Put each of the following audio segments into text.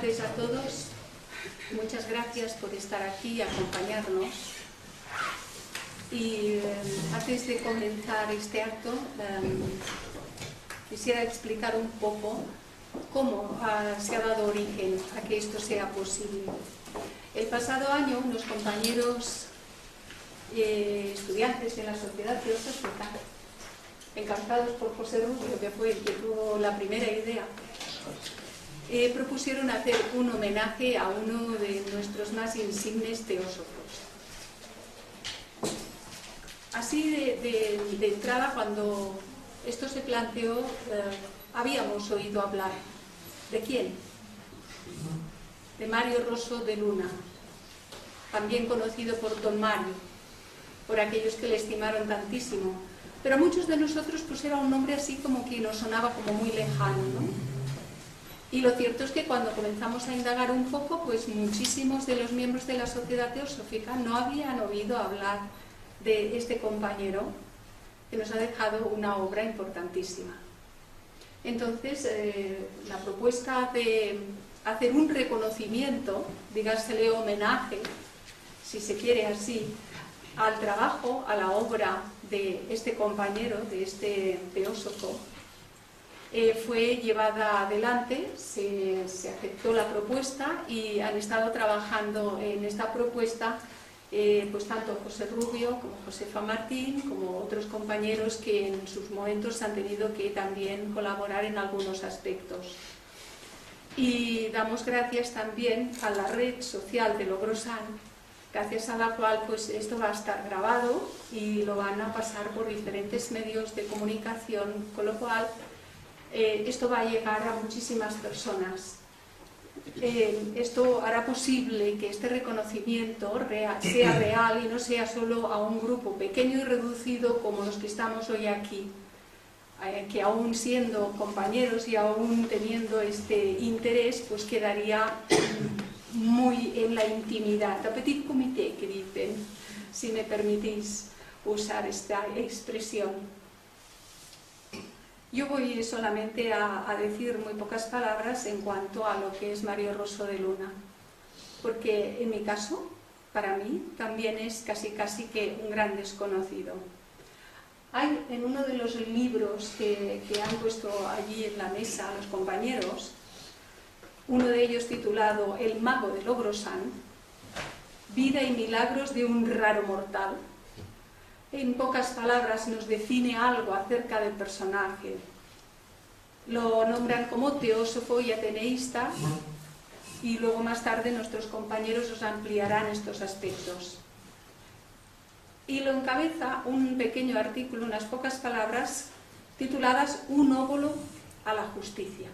tardes a todos. Muchas gracias por estar aquí y acompañarnos. Y antes de comenzar este acto, quisiera explicar un poco cómo se ha dado origen a que esto sea posible. El pasado año, unos compañeros estudiantes de la Sociedad Teosófica, encabezados por José Rubio, que fue el que tuvo la primera idea, propusieron hacer un homenaje a uno de nuestros más insignes teósofos. Así de entrada, cuando esto se planteó, habíamos oído hablar. ¿De quién? De Mario Rosso de Luna, también conocido por Don Mario, por aquellos que le estimaron tantísimo. Pero a muchos de nosotros pues era un nombre así como que nos sonaba como muy lejano, ¿no? Y lo cierto es que cuando comenzamos a indagar un poco, pues muchísimos de los miembros de la Sociedad Teosófica no habían oído hablar de este compañero que nos ha dejado una obra importantísima. Entonces, la propuesta de hacer un reconocimiento, digársele homenaje, si se quiere así, al trabajo, a la obra de este compañero, de este teósofo, fue llevada adelante, se aceptó la propuesta y han estado trabajando en esta propuesta pues tanto José Rubio como Josefa Martín, como otros compañeros que en sus momentos han tenido que también colaborar en algunos aspectos. Y damos gracias también a la red social de Logrosán, gracias a la cual pues esto va a estar grabado y lo van a pasar por diferentes medios de comunicación, con lo cual esto va a llegar a muchísimas personas. Esto hará posible que este reconocimiento sea real y no sea solo a un grupo pequeño y reducido como los que estamos hoy aquí, que aún siendo compañeros y aún teniendo este interés, pues quedaría muy en la intimidad, a petit comité, que dicen, si me permitís usar esta expresión. Yo voy solamente a decir muy pocas palabras en cuanto a lo que es Mario Rosso de Luna, porque en mi caso, para mí, también es casi que un gran desconocido. Hay en uno de los libros que han puesto allí en la mesa los compañeros, uno de ellos titulado El mago de Logrosán, vida y milagros de un raro mortal. En pocas palabras nos define algo acerca del personaje. Lo nombran como teósofo y ateneísta y luego más tarde nuestros compañeros os ampliarán estos aspectos. Y lo encabeza un pequeño artículo, unas pocas palabras, tituladas Un óbolo a la justicia.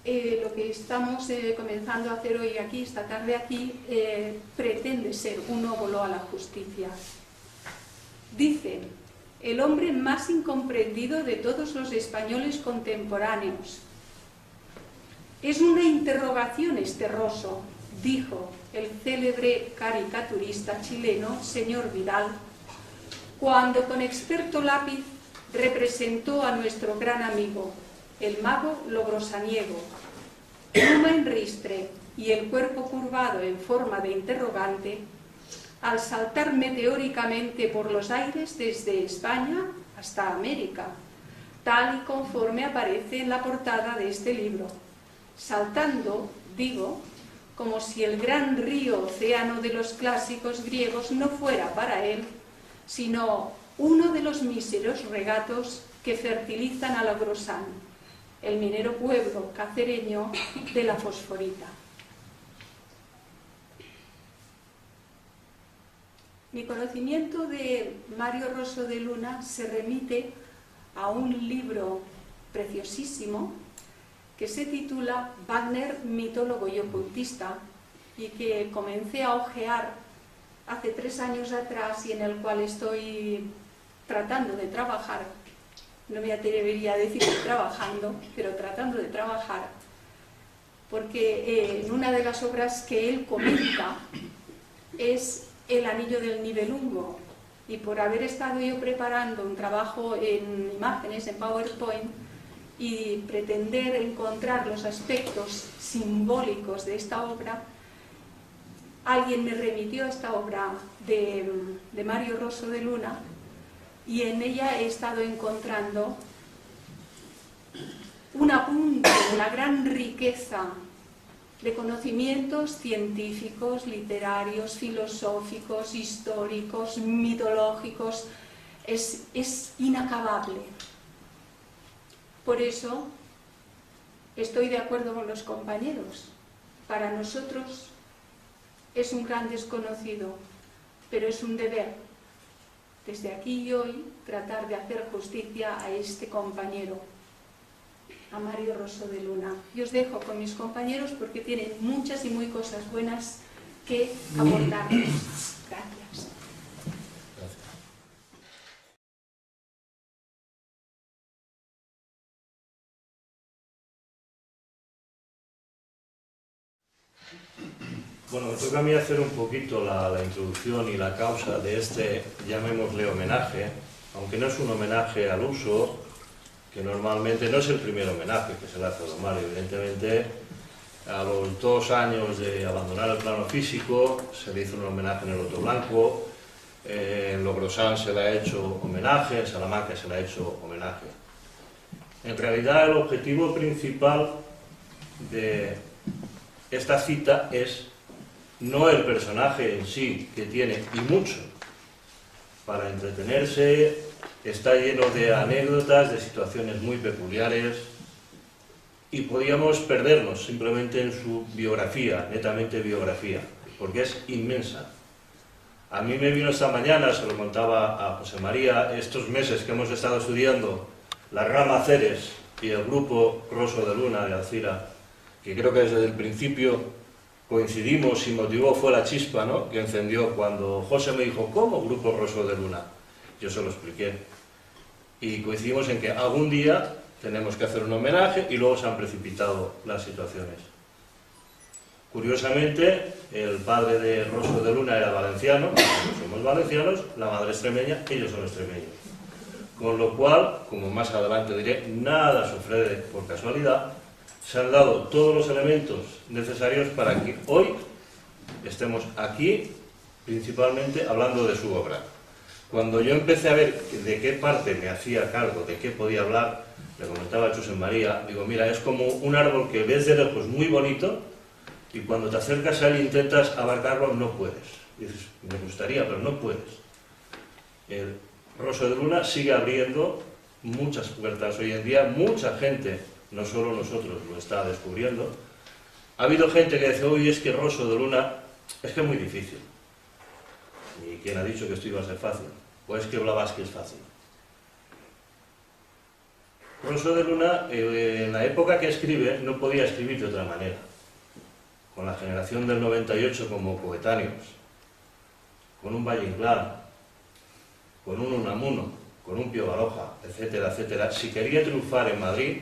Lo que estamos comenzando a hacer hoy aquí, esta tarde aquí, pretende ser un óbolo a la justicia. Dice, el hombre más incomprendido de todos los españoles contemporáneos. Es una interrogación este Rosso, dijo el célebre caricaturista chileno, señor Vidal, cuando con experto lápiz representó a nuestro gran amigo, el mago logrosaniego, pluma en ristre y el cuerpo curvado en forma de interrogante, al saltar meteóricamente por los aires desde España hasta América, tal y conforme aparece en la portada de este libro, saltando, digo, como si el gran río océano de los clásicos griegos no fuera para él, sino uno de los míseros regatos que fertilizan a Logrosán, el minero pueblo cacereño de la Fosforita. Mi conocimiento de Mario Rosso de Luna se remite a un libro preciosísimo que se titula Wagner, mitólogo y ocultista, y que comencé a hojear hace 3 años atrás y en el cual estoy tratando de trabajar. No me atrevería a decir trabajando, pero tratando de trabajar, porque en una de las obras que él comenta es El anillo del Nibelungo, y por haber estado yo preparando un trabajo en imágenes, en PowerPoint, y pretender encontrar los aspectos simbólicos de esta obra, alguien me remitió a esta obra de Mario Rosso de Luna, y en ella he estado encontrando un apunte de la gran riqueza de conocimientos científicos, literarios, filosóficos, históricos, mitológicos. Es inacabable. Por eso estoy de acuerdo con los compañeros. Para nosotros es un gran desconocido, pero es un deber, desde aquí y hoy, tratar de hacer justicia a este compañero, a Mario Rosso de Luna. Yo os dejo con mis compañeros porque tienen muchas y muy cosas buenas que aportarnos. Gracias. Bueno, me toca a mí hacer un poquito la introducción y la causa de este, llamémosle homenaje, aunque no es un homenaje al uso, que normalmente no es el primer homenaje que se le hace a don Mario. Evidentemente, a los 2 años de abandonar el plano físico, se le hizo un homenaje en el Loto Blanco, en Logrosán se le ha hecho homenaje, en Salamanca se le ha hecho homenaje. En realidad, el objetivo principal de esta cita es no el personaje en sí, que tiene, y mucho, para entretenerse, está lleno de anécdotas, de situaciones muy peculiares, y podíamos perdernos simplemente en su biografía, netamente biografía, porque es inmensa. A mí me vino esta mañana, se lo contaba a José María, estos meses que hemos estado estudiando la rama Ceres y el grupo Rosso de Luna de Alcira, que creo que desde el principio coincidimos y motivó, fue la chispa, ¿no?, que encendió cuando José me dijo, ¿cómo grupo Rosso de Luna? Yo se lo expliqué. Y coincidimos en que algún día tenemos que hacer un homenaje y luego se han precipitado las situaciones. Curiosamente, el padre de Rosso de Luna era valenciano, nosotros somos valencianos, la madre extremeña, ellos son extremeños. Con lo cual, como más adelante diré, nada sucede por casualidad. Se han dado todos los elementos necesarios para que hoy estemos aquí, principalmente hablando de su obra. Cuando yo empecé a ver de qué parte me hacía cargo, de qué podía hablar, le comentaba a José María, digo, mira, es como un árbol que ves de lejos muy bonito y cuando te acercas a él e intentas abarcarlo, no puedes. Dices, me gustaría, pero no puedes. El Rosso de Luna sigue abriendo muchas puertas hoy en día, mucha gente, no solo nosotros, lo está descubriendo. Ha habido gente que dice, uy, es que Rosso de Luna es que es muy difícil. ¿Y quién ha dicho que esto iba a ser fácil? Pues que Blavatsky es fácil. Rosso de Luna, en la época que escribe, no podía escribir de otra manera. Con la generación del 98 como coetáneos, con un Valle Inclán, con un Unamuno, con un Pío Baroja, etcétera, etcétera. Si quería triunfar en Madrid,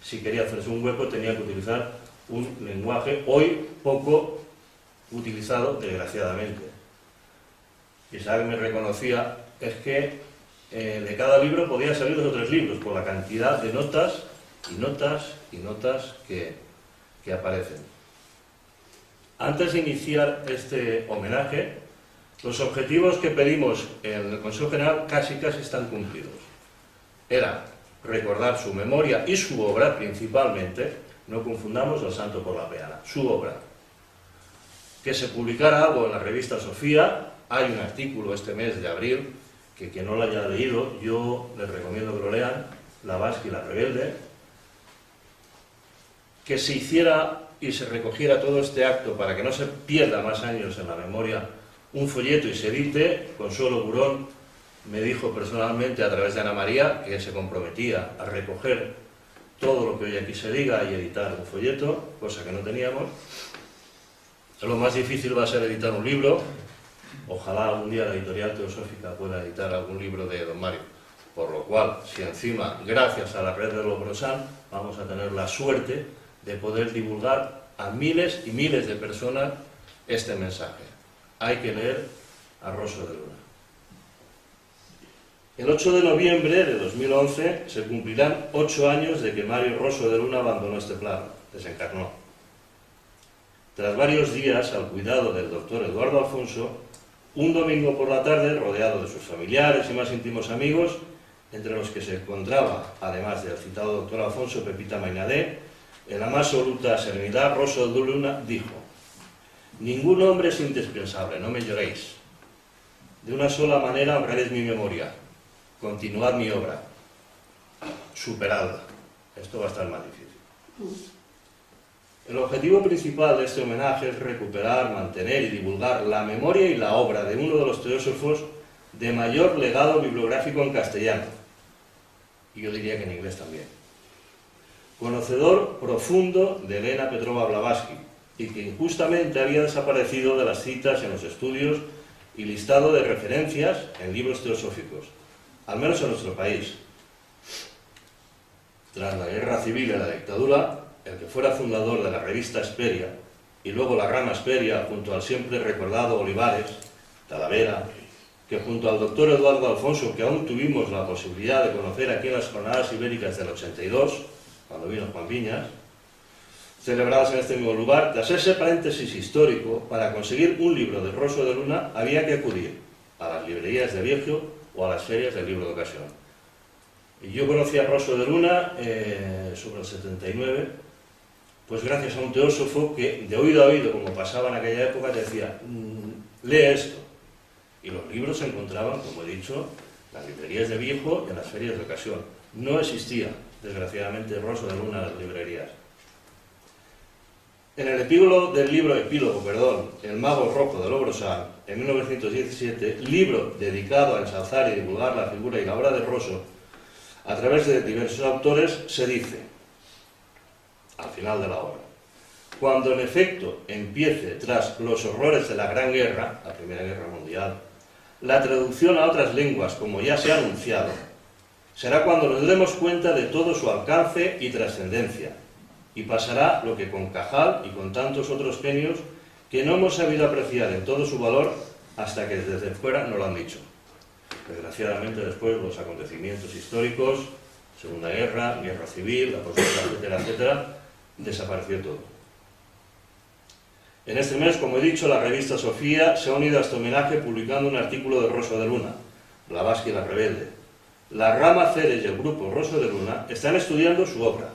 si quería hacerse un hueco, tenía que utilizar un lenguaje hoy poco utilizado, desgraciadamente. Isaac me reconocía, es que de cada libro podía salir 2 o 3 libros, por la cantidad de notas y notas y notas que aparecen. Antes de iniciar este homenaje, los objetivos que pedimos en el Consejo General casi están cumplidos. Era recordar su memoria y su obra principalmente, no confundamos el santo por la peana, su obra. Que se publicara algo en la revista Sofía. Hay un artículo este mes de abril, que quien no lo haya leído, yo les recomiendo que lo lean, Blavatsky, la rebelde, que se hiciera y se recogiera todo este acto para que no se pierda más años en la memoria, un folleto y se edite. Consuelo Burón me dijo personalmente a través de Ana María que se comprometía a recoger todo lo que hoy aquí se diga y editar un folleto, cosa que no teníamos. Lo más difícil va a ser editar un libro. Ojalá algún día la editorial Teosófica pueda editar algún libro de don Mario. Por lo cual, si encima, gracias a la red de Logrosán, vamos a tener la suerte de poder divulgar a miles y miles de personas este mensaje. Hay que leer a Rosso de Luna. El 8 de noviembre de 2011 se cumplirán 8 años de que Mario Rosso de Luna abandonó este plano, desencarnó. Tras varios días al cuidado del doctor Eduardo Alfonso, un domingo por la tarde, rodeado de sus familiares y más íntimos amigos, entre los que se encontraba, además del citado doctor Alfonso, Pepita Mainadé, en la más absoluta serenidad, Rosso de Luna dijo: «Ningún hombre es indispensable, no me lloréis. De una sola manera honraréis mi memoria. Continuad mi obra. Superadla». Esto va a estar más difícil. El objetivo principal de este homenaje es recuperar, mantener y divulgar la memoria y la obra de uno de los teósofos de mayor legado bibliográfico en castellano, y yo diría que en inglés también. Conocedor profundo de Elena Petrova Blavatsky, y que injustamente había desaparecido de las citas en los estudios y listado de referencias en libros teosóficos, al menos en nuestro país. Tras la guerra civil y la dictadura, el que fuera fundador de la revista Hesperia, y luego la rama Hesperia, junto al siempre recordado Olivares, Talavera, que junto al doctor Eduardo Alfonso, que aún tuvimos la posibilidad de conocer aquí en las jornadas ibéricas del 82, cuando vino Juan Viñas, celebradas en este mismo lugar, tras ese paréntesis histórico, para conseguir un libro de Rosso de Luna había que acudir a las librerías de Viejo o a las ferias del libro de ocasión. Y yo conocí a Rosso de Luna sobre el 79, pues gracias a un teósofo que de oído a oído, como pasaba en aquella época, decía: lee esto. Y los libros se encontraban, como he dicho, en las librerías de Viejo y en las ferias de ocasión. No existía, desgraciadamente, Rosso de Luna en las librerías. En el epílogo del libro El mago rojo de Lobrosán, en 1917, libro dedicado a ensalzar y divulgar la figura y la obra de Rosso a través de diversos autores, se dice, al final de la obra: cuando en efecto empiece, tras los horrores de la Gran Guerra, la Primera Guerra Mundial, la traducción a otras lenguas, como ya se ha anunciado, será cuando nos demos cuenta de todo su alcance y trascendencia, y pasará lo que con Cajal y con tantos otros genios que no hemos sabido apreciar en todo su valor hasta que desde fuera nos lo han dicho. Desgraciadamente después los acontecimientos históricos, Segunda Guerra, Guerra Civil, la posguerra, etcétera, etcétera, desapareció todo. En este mes, como he dicho, la revista Sofía se ha unido a este homenaje publicando un artículo de Rosso de Luna, Blavatsky y la rebelde. La rama Ceres y el grupo Rosso de Luna están estudiando su obra.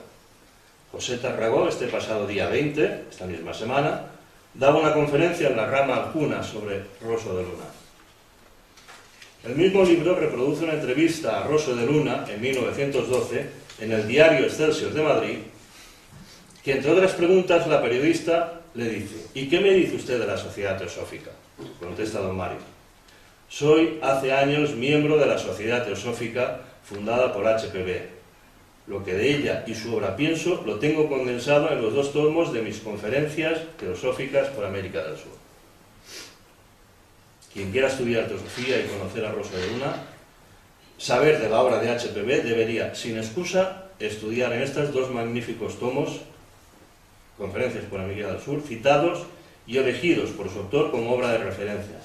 José Tarragó, este pasado día 20, esta misma semana, daba una conferencia en la rama Aljuna sobre Rosso de Luna. El mismo libro reproduce una entrevista a Rosso de Luna en 1912 en el diario Excelsior de Madrid, que entre otras preguntas la periodista le dice: ¿y qué me dice usted de la Sociedad Teosófica? Contesta don Mario: soy hace años miembro de la Sociedad Teosófica fundada por HPB. Lo que de ella y su obra pienso lo tengo condensado en los 2 tomos de mis conferencias teosóficas por América del Sur. Quien quiera estudiar teosofía y conocer a Rosso de Luna, saber de la obra de HPB, debería, sin excusa, estudiar en estos 2 magníficos tomos, Conferencias por América del Sur, citados y elegidos por su autor como obra de referencia.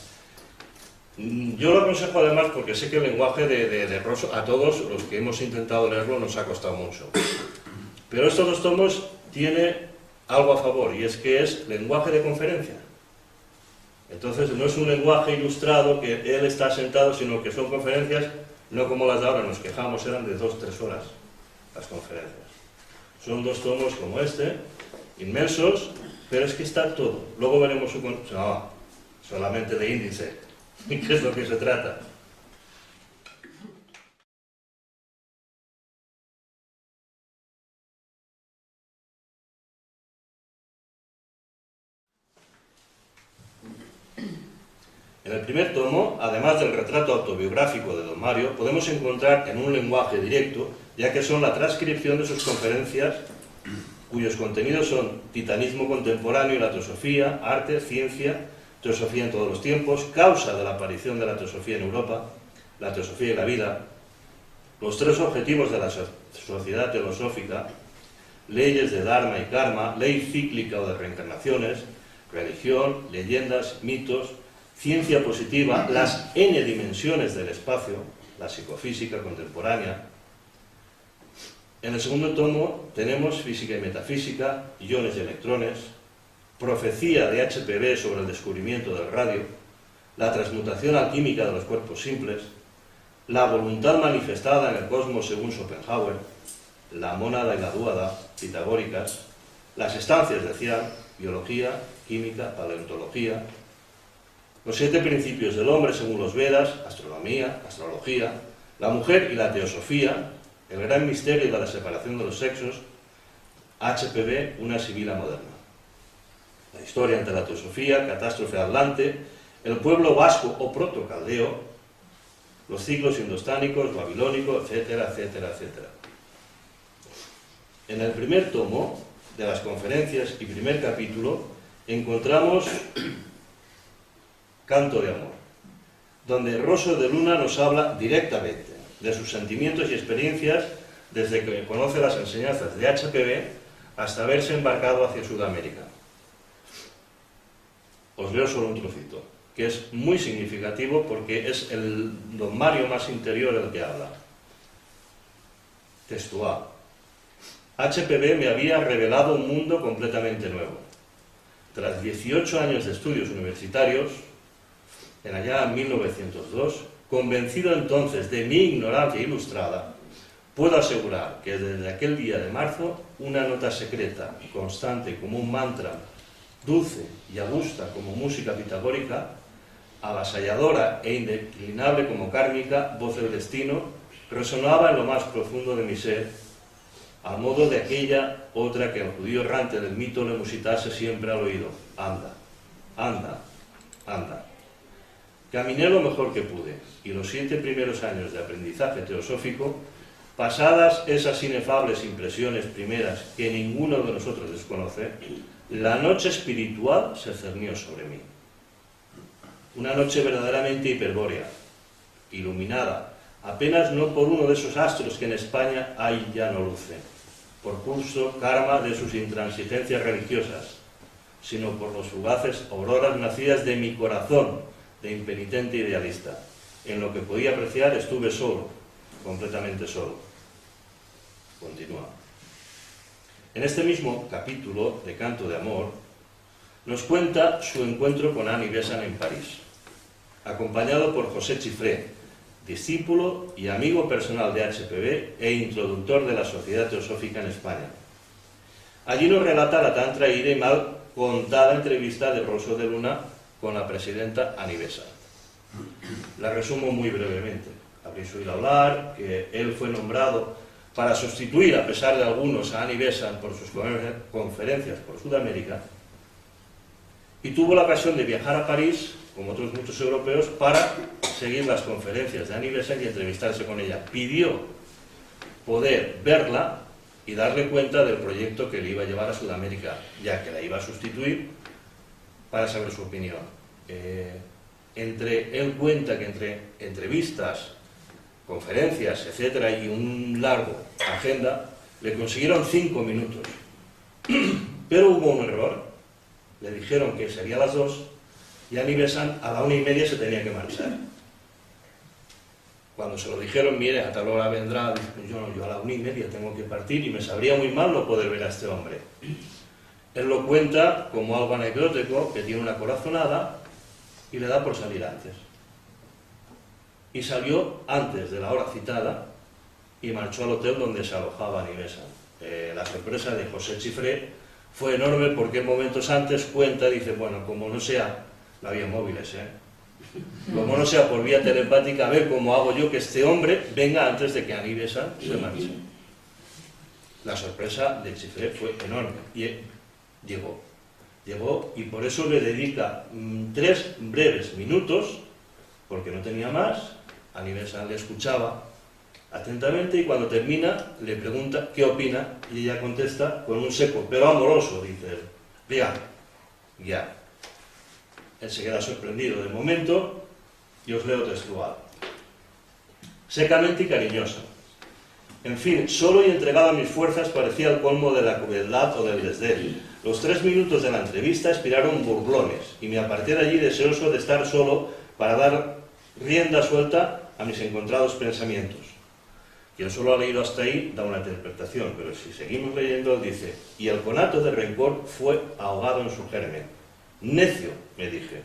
Yo lo aconsejo además porque sé que el lenguaje de Rosso, a todos los que hemos intentado leerlo, nos ha costado mucho. Pero estos 2 tomos tiene algo a favor, y es que es lenguaje de conferencia. Entonces no es un lenguaje ilustrado que él está sentado, sino que son conferencias, no como las de ahora, nos quejamos, eran de 2-3 horas las conferencias. Son 2 tomos como este, inmensos, pero es que está todo. Luego veremos su... No, solamente de índice. ¿Y qué es lo que se trata? En el primer tomo, además del retrato autobiográfico de don Mario, podemos encontrar en un lenguaje directo, ya que son la transcripción de sus conferencias, cuyos contenidos son titanismo contemporáneo y la teosofía, arte, ciencia, teosofía en todos los tiempos, causa de la aparición de la teosofía en Europa, la teosofía y la vida, los 3 objetivos de la sociedad teosófica, leyes de Dharma y Karma, ley cíclica o de reencarnaciones, religión, leyendas, mitos, ciencia positiva, las n dimensiones del espacio, la psicofísica contemporánea. En el segundo tomo tenemos física y metafísica, iones y electrones, profecía de HPV sobre el descubrimiento del radio, la transmutación alquímica de los cuerpos simples, la voluntad manifestada en el cosmos según Schopenhauer, la mónada y la dúada, pitagóricas, las estancias de Cian, biología, química, paleontología, los 7 principios del hombre según los Vedas, astronomía, astrología, la mujer y la teosofía, el gran misterio de la separación de los sexos, HPV, una sibila moderna. La historia ante la teosofía, catástrofe atlante, el pueblo vasco o protocaldeo, los ciclos indostánicos, babilónico, etcétera, etcétera, etcétera. En el primer tomo de las conferencias y primer capítulo encontramos Canto de Amor, donde Rosso de Luna nos habla directamente de sus sentimientos y experiencias desde que conoce las enseñanzas de HPV hasta haberse embarcado hacia Sudamérica. Os leo solo un trocito, que es muy significativo porque es el don Mario más interior el que habla. Textual. HPV me había revelado un mundo completamente nuevo. Tras 18 años de estudios universitarios, en allá 1902, convencido entonces de mi ignorancia ilustrada, puedo asegurar que desde aquel día de marzo, una nota secreta, constante como un mantra, dulce y augusta como música pitagórica, avasalladora e indeclinable como kármica, voz del destino, resonaba en lo más profundo de mi ser, al modo de aquella otra que el judío errante del mito le musitase siempre al oído. Anda, anda, anda. Caminé lo mejor que pude, y los 7 primeros años de aprendizaje teosófico, pasadas esas inefables impresiones primeras que ninguno de nosotros desconoce, la noche espiritual se cernió sobre mí. Una noche verdaderamente hiperbórea, iluminada, apenas no por uno de esos astros que en España hay ya no lucen, por pulso karma de sus intransigencias religiosas, sino por los fugaces auroras nacidas de mi corazón, de impenitente idealista. En lo que podía apreciar estuve solo, completamente solo. Continúa. En este mismo capítulo de Canto de Amor, nos cuenta su encuentro con Annie Besant en París, acompañado por José Chiffré, discípulo y amigo personal de HPV e introductor de la Sociedad Teosófica en España. Allí nos relata la tan traída y mal contada entrevista de Rosso de Luna con la presidenta Annie Besant. La resumo muy brevemente. Habréis oído hablar que él fue nombrado para sustituir, a pesar de algunos, a Annie Besant por sus conferencias por Sudamérica, y tuvo la ocasión de viajar a París, como otros muchos europeos, para seguir las conferencias de Annie Besant y entrevistarse con ella. Pidió poder verla y darle cuenta del proyecto que le iba a llevar a Sudamérica, ya que la iba a sustituir, para saber su opinión. Él cuenta que entre entrevistas, conferencias, etcétera, y un largo agenda, le consiguieron 5 minutos. Pero hubo un error. Le dijeron que sería a las 2 y Annie Besant a la 1:30 se tenía que marchar. Cuando se lo dijeron, mire, a tal hora vendrá, yo a la 1:30 tengo que partir y me sabría muy mal no poder ver a este hombre. Él lo cuenta como algo anecdótico, que tiene una corazonada y le da por salir antes. Y salió antes de la hora citada y marchó al hotel donde se alojaba Annie Besant. La sorpresa de José Chiffré fue enorme porque momentos antes cuenta, dice, bueno, como no sea, no había móviles, como no sea por vía telepática, a ver cómo hago yo que este hombre venga antes de que Annie Besant se marche. La sorpresa de Chiffré fue enorme y llegó y por eso le dedica 3 breves minutos, porque no tenía más. Annie Besant le escuchaba atentamente y cuando termina le pregunta qué opina y ella contesta con un seco pero amoroso, dice él, bien, ya. Él se queda sorprendido de momento y os leo textual. Secamente y cariñosa. En fin, solo y entregado a mis fuerzas parecía el colmo de la crueldad o del desdén. Los 3 minutos de la entrevista inspiraron burlones y me aparté de allí deseoso de estar solo para dar rienda suelta a mis encontrados pensamientos. Quien solo ha leído hasta ahí da una interpretación, pero si seguimos leyendo, dice: y el conato de rencor fue ahogado en su germen. Necio, me dije,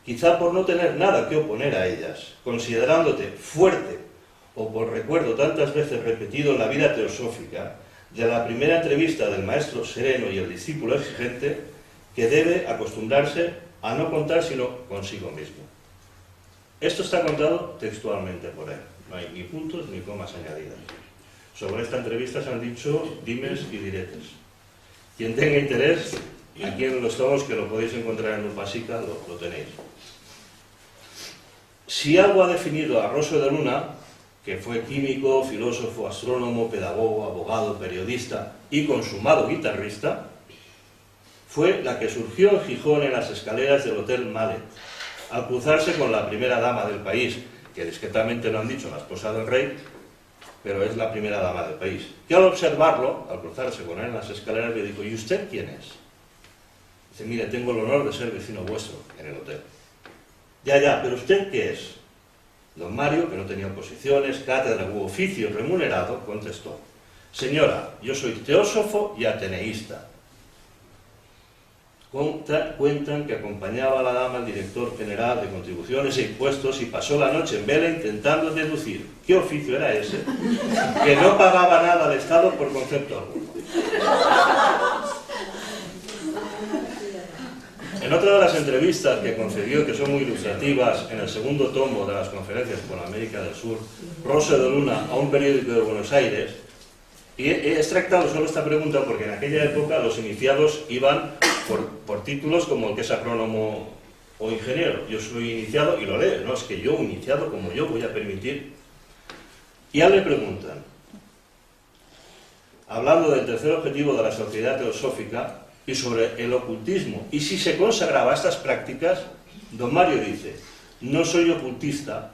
quizá por no tener nada que oponer a ellas, considerándote fuerte, o por recuerdo tantas veces repetido en la vida teosófica, de la primera entrevista del maestro sereno y el discípulo exigente, que debe acostumbrarse a no contar sino consigo mismo. Esto está contado textualmente por él. No hay ni puntos ni comas añadidas. Sobre esta entrevista se han dicho dimes y diretes. Quien tenga interés, aquí en Los Tomos, que lo podéis encontrar en Upasica, lo tenéis. Si algo ha definido a Rosso de Luna, que fue químico, filósofo, astrónomo, pedagogo, abogado, periodista y consumado guitarrista, fue la que surgió en Gijón en las escaleras del Hotel Mallet, al cruzarse con la primera dama del país, que discretamente no han dicho la esposa del rey, pero es la primera dama del país, que al observarlo, al cruzarse con él en las escaleras, le dijo: ¿y usted quién es? Dice: mire, tengo el honor de ser vecino vuestro en el hotel. Ya, pero ¿usted qué es? Don Mario, que no tenía oposiciones, cátedra u oficio remunerado, contestó: señora, yo soy teósofo y ateneísta. Cuentan que acompañaba a la dama el director general de contribuciones e impuestos y pasó la noche en vela intentando deducir qué oficio era ese, que no pagaba nada al Estado por concepto alguno. En otra de las entrevistas que concedió, que son muy ilustrativas, en el segundo tomo de las conferencias por América del Sur, Rosso de Luna, a un periódico de Buenos Aires, y he extractado solo esta pregunta porque en aquella época los iniciados iban por títulos como el que es agrónomo o ingeniero. Yo soy iniciado, y lo leo, no es que yo, iniciado como yo, voy a permitir. Y a él le preguntan, hablando del tercer objetivo de la Sociedad Teosófica y sobre el ocultismo, y si se consagraba a estas prácticas, don Mario dice: no soy ocultista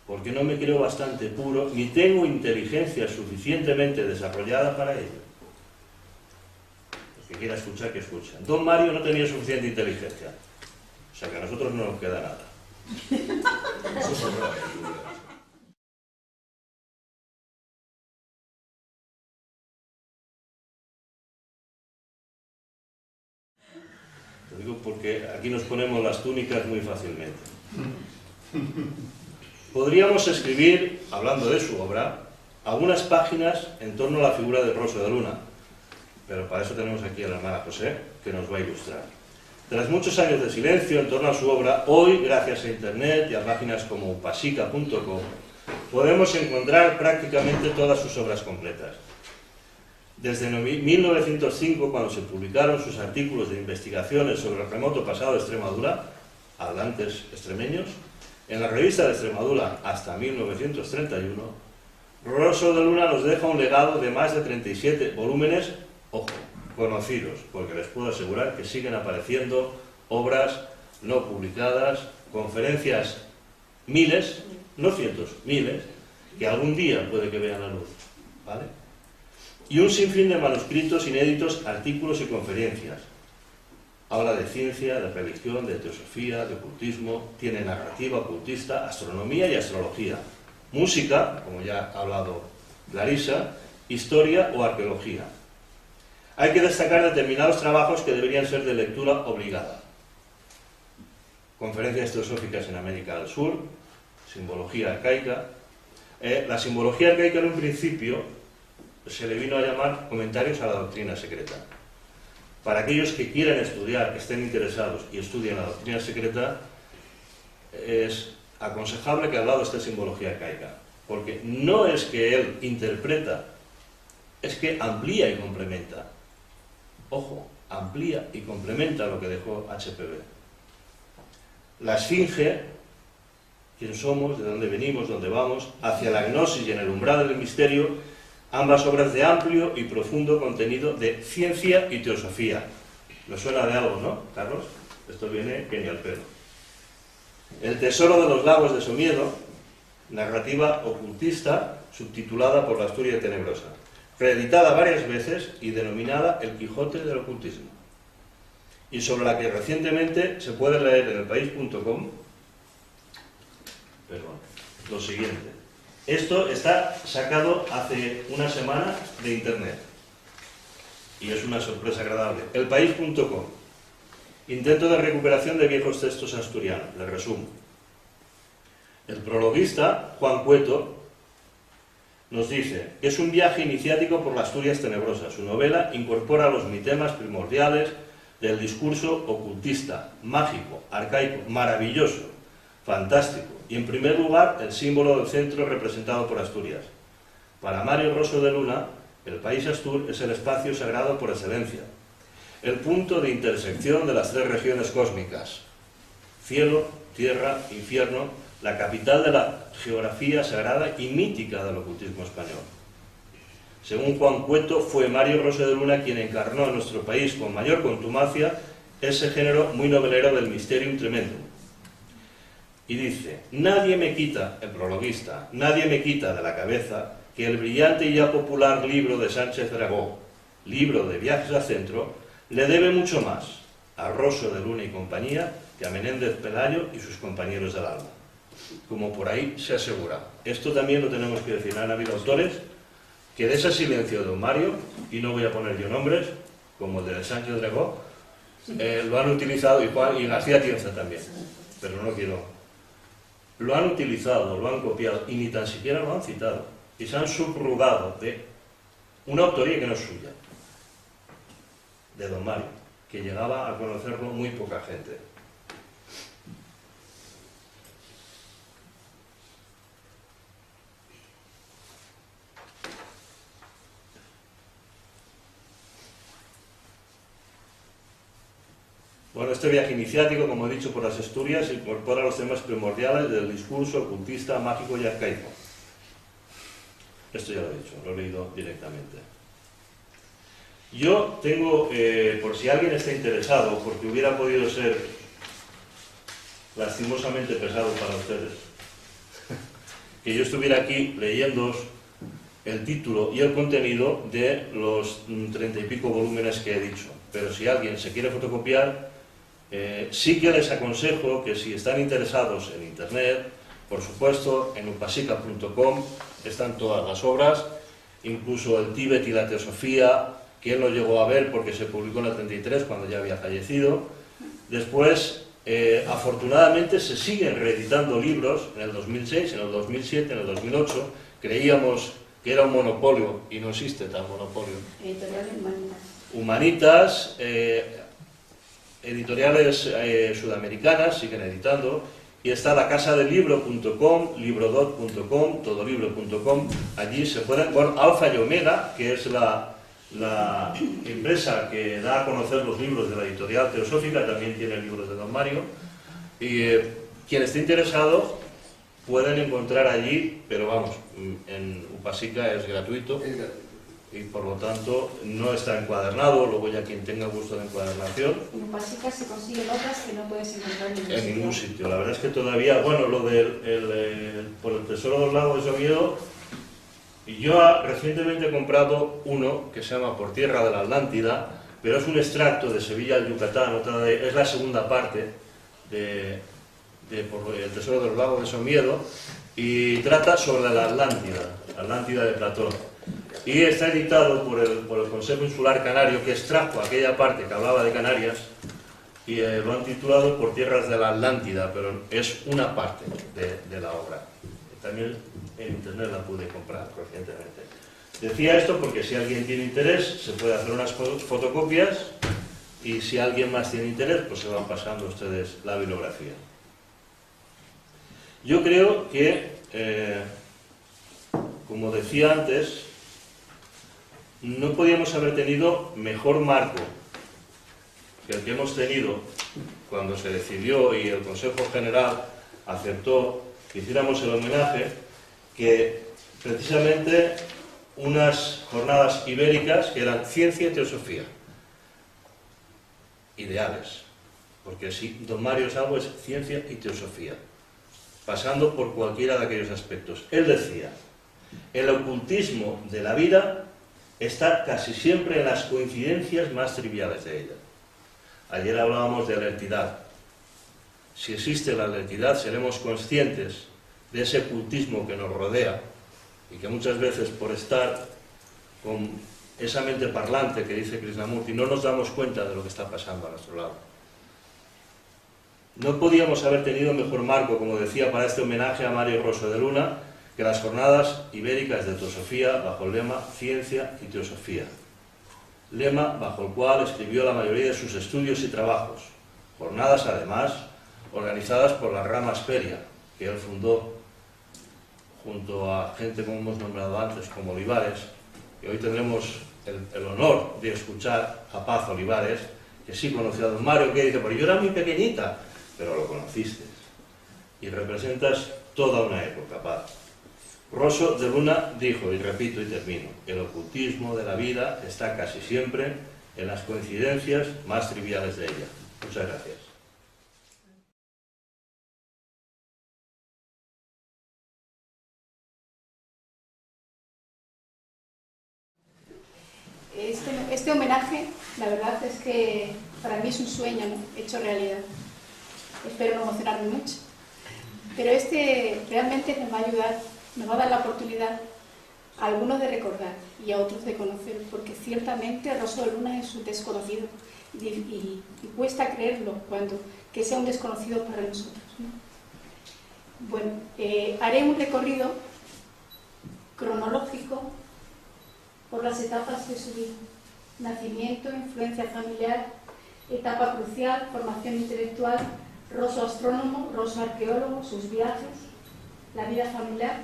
porque no me creo bastante puro ni tengo inteligencia suficientemente desarrollada para ello. El que quiera escuchar, que escucha. Don Mario no tenía suficiente inteligencia, o sea que a nosotros no nos queda nada. Lo digo porque aquí nos ponemos las túnicas muy fácilmente. Podríamos escribir, hablando de su obra, algunas páginas en torno a la figura de Rosso de Luna, pero para eso tenemos aquí a la hermana José, que nos va a ilustrar. Tras muchos años de silencio en torno a su obra, hoy, gracias a Internet y a páginas como upasica.com, podemos encontrar prácticamente todas sus obras completas. Desde 1905, cuando se publicaron sus artículos de investigaciones sobre el remoto pasado de Extremadura, hablantes extremeños, en la revista de Extremadura hasta 1931, Rosso de Luna nos deja un legado de más de 37 volúmenes, ojo, conocidos, porque les puedo asegurar que siguen apareciendo obras no publicadas, conferencias, miles, no cientos, miles, que algún día puede que vean la luz, ¿vale? Y un sinfín de manuscritos inéditos, artículos y conferencias. Habla de ciencia, de religión, de teosofía, de ocultismo, tiene narrativa ocultista, astronomía y astrología, música, como ya ha hablado Clarisa, historia o arqueología. Hay que destacar determinados trabajos que deberían ser de lectura obligada. Conferencias teosóficas en América del Sur, simbología arcaica. La simbología arcaica en un principio se le vino a llamar comentarios a la doctrina secreta. Para aquellos que quieran estudiar, que estén interesados y estudien la doctrina secreta, es aconsejable que al lado esté simbología arcaica, porque no es que él interpreta, es que amplía y complementa. Ojo, amplía y complementa lo que dejó HPB. La esfinge, quién somos, de dónde venimos, dónde vamos, hacia la gnosis y en el umbral del misterio, ambas obras de amplio y profundo contenido de ciencia y teosofía. ¿Nos suena de algo, no, Carlos? Esto viene que ni al pelo. El tesoro de los lagos de Somiedo, narrativa ocultista, subtitulada por la Asturia Tenebrosa, reeditada varias veces y denominada El Quijote del Ocultismo, y sobre la que recientemente se puede leer en elpaís.com, lo siguiente. Esto está sacado hace una semana de internet y es una sorpresa agradable. elpaís.com. Intento de recuperación de viejos textos asturianos. Les resumo. El prologuista, Juan Cueto, nos dice: es un viaje iniciático por las Asturias tenebrosas. Su novela incorpora los mitemas primordiales del discurso ocultista, mágico, arcaico, maravilloso, fantástico, y en primer lugar el símbolo del centro representado por Asturias. Para Mario Rosso de Luna, el país Astur es el espacio sagrado por excelencia, el punto de intersección de las tres regiones cósmicas: cielo, tierra, infierno, la capital de la geografía sagrada y mítica del ocultismo español. Según Juan Cueto, fue Mario Rosso de Luna quien encarnó en nuestro país con mayor contumacia ese género muy novelero del mysterium tremendum. Y dice: nadie me quita, el prologuista, nadie me quita de la cabeza que el brillante y ya popular libro de Sánchez Dragó, libro de viajes al centro, le debe mucho más a Rosso de Luna y compañía que a Menéndez Pelayo y sus compañeros del alma. Como por ahí se asegura. Esto también lo tenemos que decir. Han habido autores que de ese silencio de don Mario, y no voy a poner yo nombres, como el de Sánchez Dragó, lo han utilizado, y García Tienza también, pero no quiero. Lo han utilizado, lo han copiado, y ni tan siquiera lo han citado. Y se han subrogado de una autoría que no es suya, de don Mario, que llegaba a conocerlo muy poca gente. Bueno, este viaje iniciático, como he dicho, por las Asturias, incorpora los temas primordiales del discurso ocultista, mágico y arcaico. Esto ya lo he dicho, lo he leído directamente. Yo tengo, por si alguien está interesado, porque hubiera podido ser lastimosamente pesado para ustedes, que yo estuviera aquí leyéndoos el título y el contenido de los 30 y pico volúmenes que he dicho. Pero si alguien se quiere fotocopiar, sí que les aconsejo que si están interesados en internet, por supuesto en upasica.com están todas las obras, incluso el Tíbet y la Teosofía, que él no llegó a ver porque se publicó en el 33 cuando ya había fallecido. Después, afortunadamente, se siguen reeditando libros en el 2006, en el 2007, en el 2008. Creíamos que era un monopolio y no existe tal monopolio. Editorial Humanitas, editoriales sudamericanas siguen editando, y está la casadelibro.com, librodot.com, todolibro.com. Allí se pueden, bueno, Alfa y Omega, que es la empresa que da a conocer los libros de la editorial teosófica, también tiene libros de don Mario, y quien esté interesado pueden encontrar allí, pero vamos, en Upasica es gratuito. Y por lo tanto no está encuadernado. Luego ya quien tenga gusto de encuadernación, en Upasica se consiguen otras que no puedes encontrar en ningún sitio. La verdad es que todavía, bueno, lo del por el tesoro del lago de Somiedo, yo recientemente he comprado uno que se llama Por tierra de la Atlántida, pero es un extracto de Sevilla al Yucatán, es la segunda parte de por el tesoro del lago de Somiedo, y trata sobre la Atlántida de Platón. Y está editado por el Consejo Insular Canario, que extrajo aquella parte que hablaba de Canarias, y lo han titulado Por tierras de la Atlántida, pero es una parte de la obra. También en internet la pude comprar recientemente. Decía esto porque si alguien tiene interés, se puede hacer unas fotocopias, y si alguien más tiene interés, pues se van pasando ustedes la bibliografía. Yo creo que, como decía antes, no podíamos haber tenido mejor marco que el que hemos tenido cuando se decidió y el Consejo General aceptó que hiciéramos el homenaje, que precisamente unas jornadas ibéricas que eran ciencia y teosofía. Ideales, porque si don Mario Salvo es ciencia y teosofía, pasando por cualquiera de aquellos aspectos. Él decía: el ocultismo de la vida está casi siempre en las coincidencias más triviales de ella. Ayer hablábamos de la entidad. Si existe la entidad, seremos conscientes de ese cultismo que nos rodea y que muchas veces por estar con esa mente parlante que dice Krishnamurti no nos damos cuenta de lo que está pasando a nuestro lado. No podíamos haber tenido mejor marco, como decía, para este homenaje a Mario Rosso de Luna que las Jornadas Ibéricas de Teosofía bajo el lema Ciencia y Teosofía, lema bajo el cual escribió la mayoría de sus estudios y trabajos, jornadas además organizadas por la rama Asperia, que él fundó junto a gente como hemos nombrado antes, como Olivares, y hoy tendremos el honor de escuchar a Paz Olivares, que sí conoció a don Mario, que dice, pero yo era muy pequeñita, pero lo conociste, y representas toda una época, Paz. Rosso de Luna dijo, y repito y termino, el ocultismo de la vida está casi siempre en las coincidencias más triviales de ella. Muchas gracias. Este homenaje, la verdad es que para mí es un sueño, ¿no?, hecho realidad. Espero no emocionarme mucho. Pero realmente nos va a ayudar, nos va a dar la oportunidad a algunos de recordar y a otros de conocer, porque ciertamente Rosso de Luna es un desconocido y cuesta creerlo que sea un desconocido para nosotros, ¿no? Bueno, haré un recorrido cronológico por las etapas de su vida: nacimiento, influencia familiar, etapa crucial, formación intelectual, Rosso astrónomo, Rosso arqueólogo, sus viajes, la vida familiar,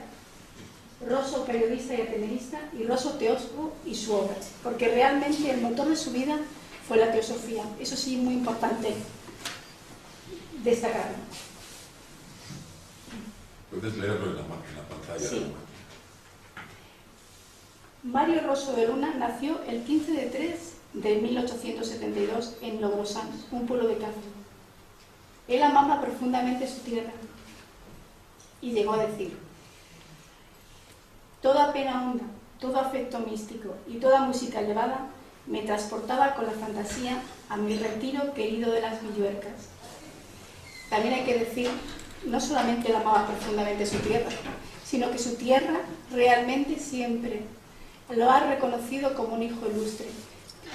Rosso periodista y ateneísta, y Rosso teósofo y su obra, porque realmente el motor de su vida fue la teosofía. Eso sí, muy importante destacarlo. ¿Puedes leerlo en la pantalla? Sí. Mario Rosso de Luna nació el 15 de 3 de 1872 en Logrosán, un pueblo de Carmen. Él amaba profundamente su tierra y llegó a decir: toda pena honda, todo afecto místico y toda música elevada me transportaba con la fantasía a mi retiro querido de las Villuercas. También hay que decir, no solamente él amaba profundamente su tierra, sino que su tierra realmente siempre lo ha reconocido como un hijo ilustre.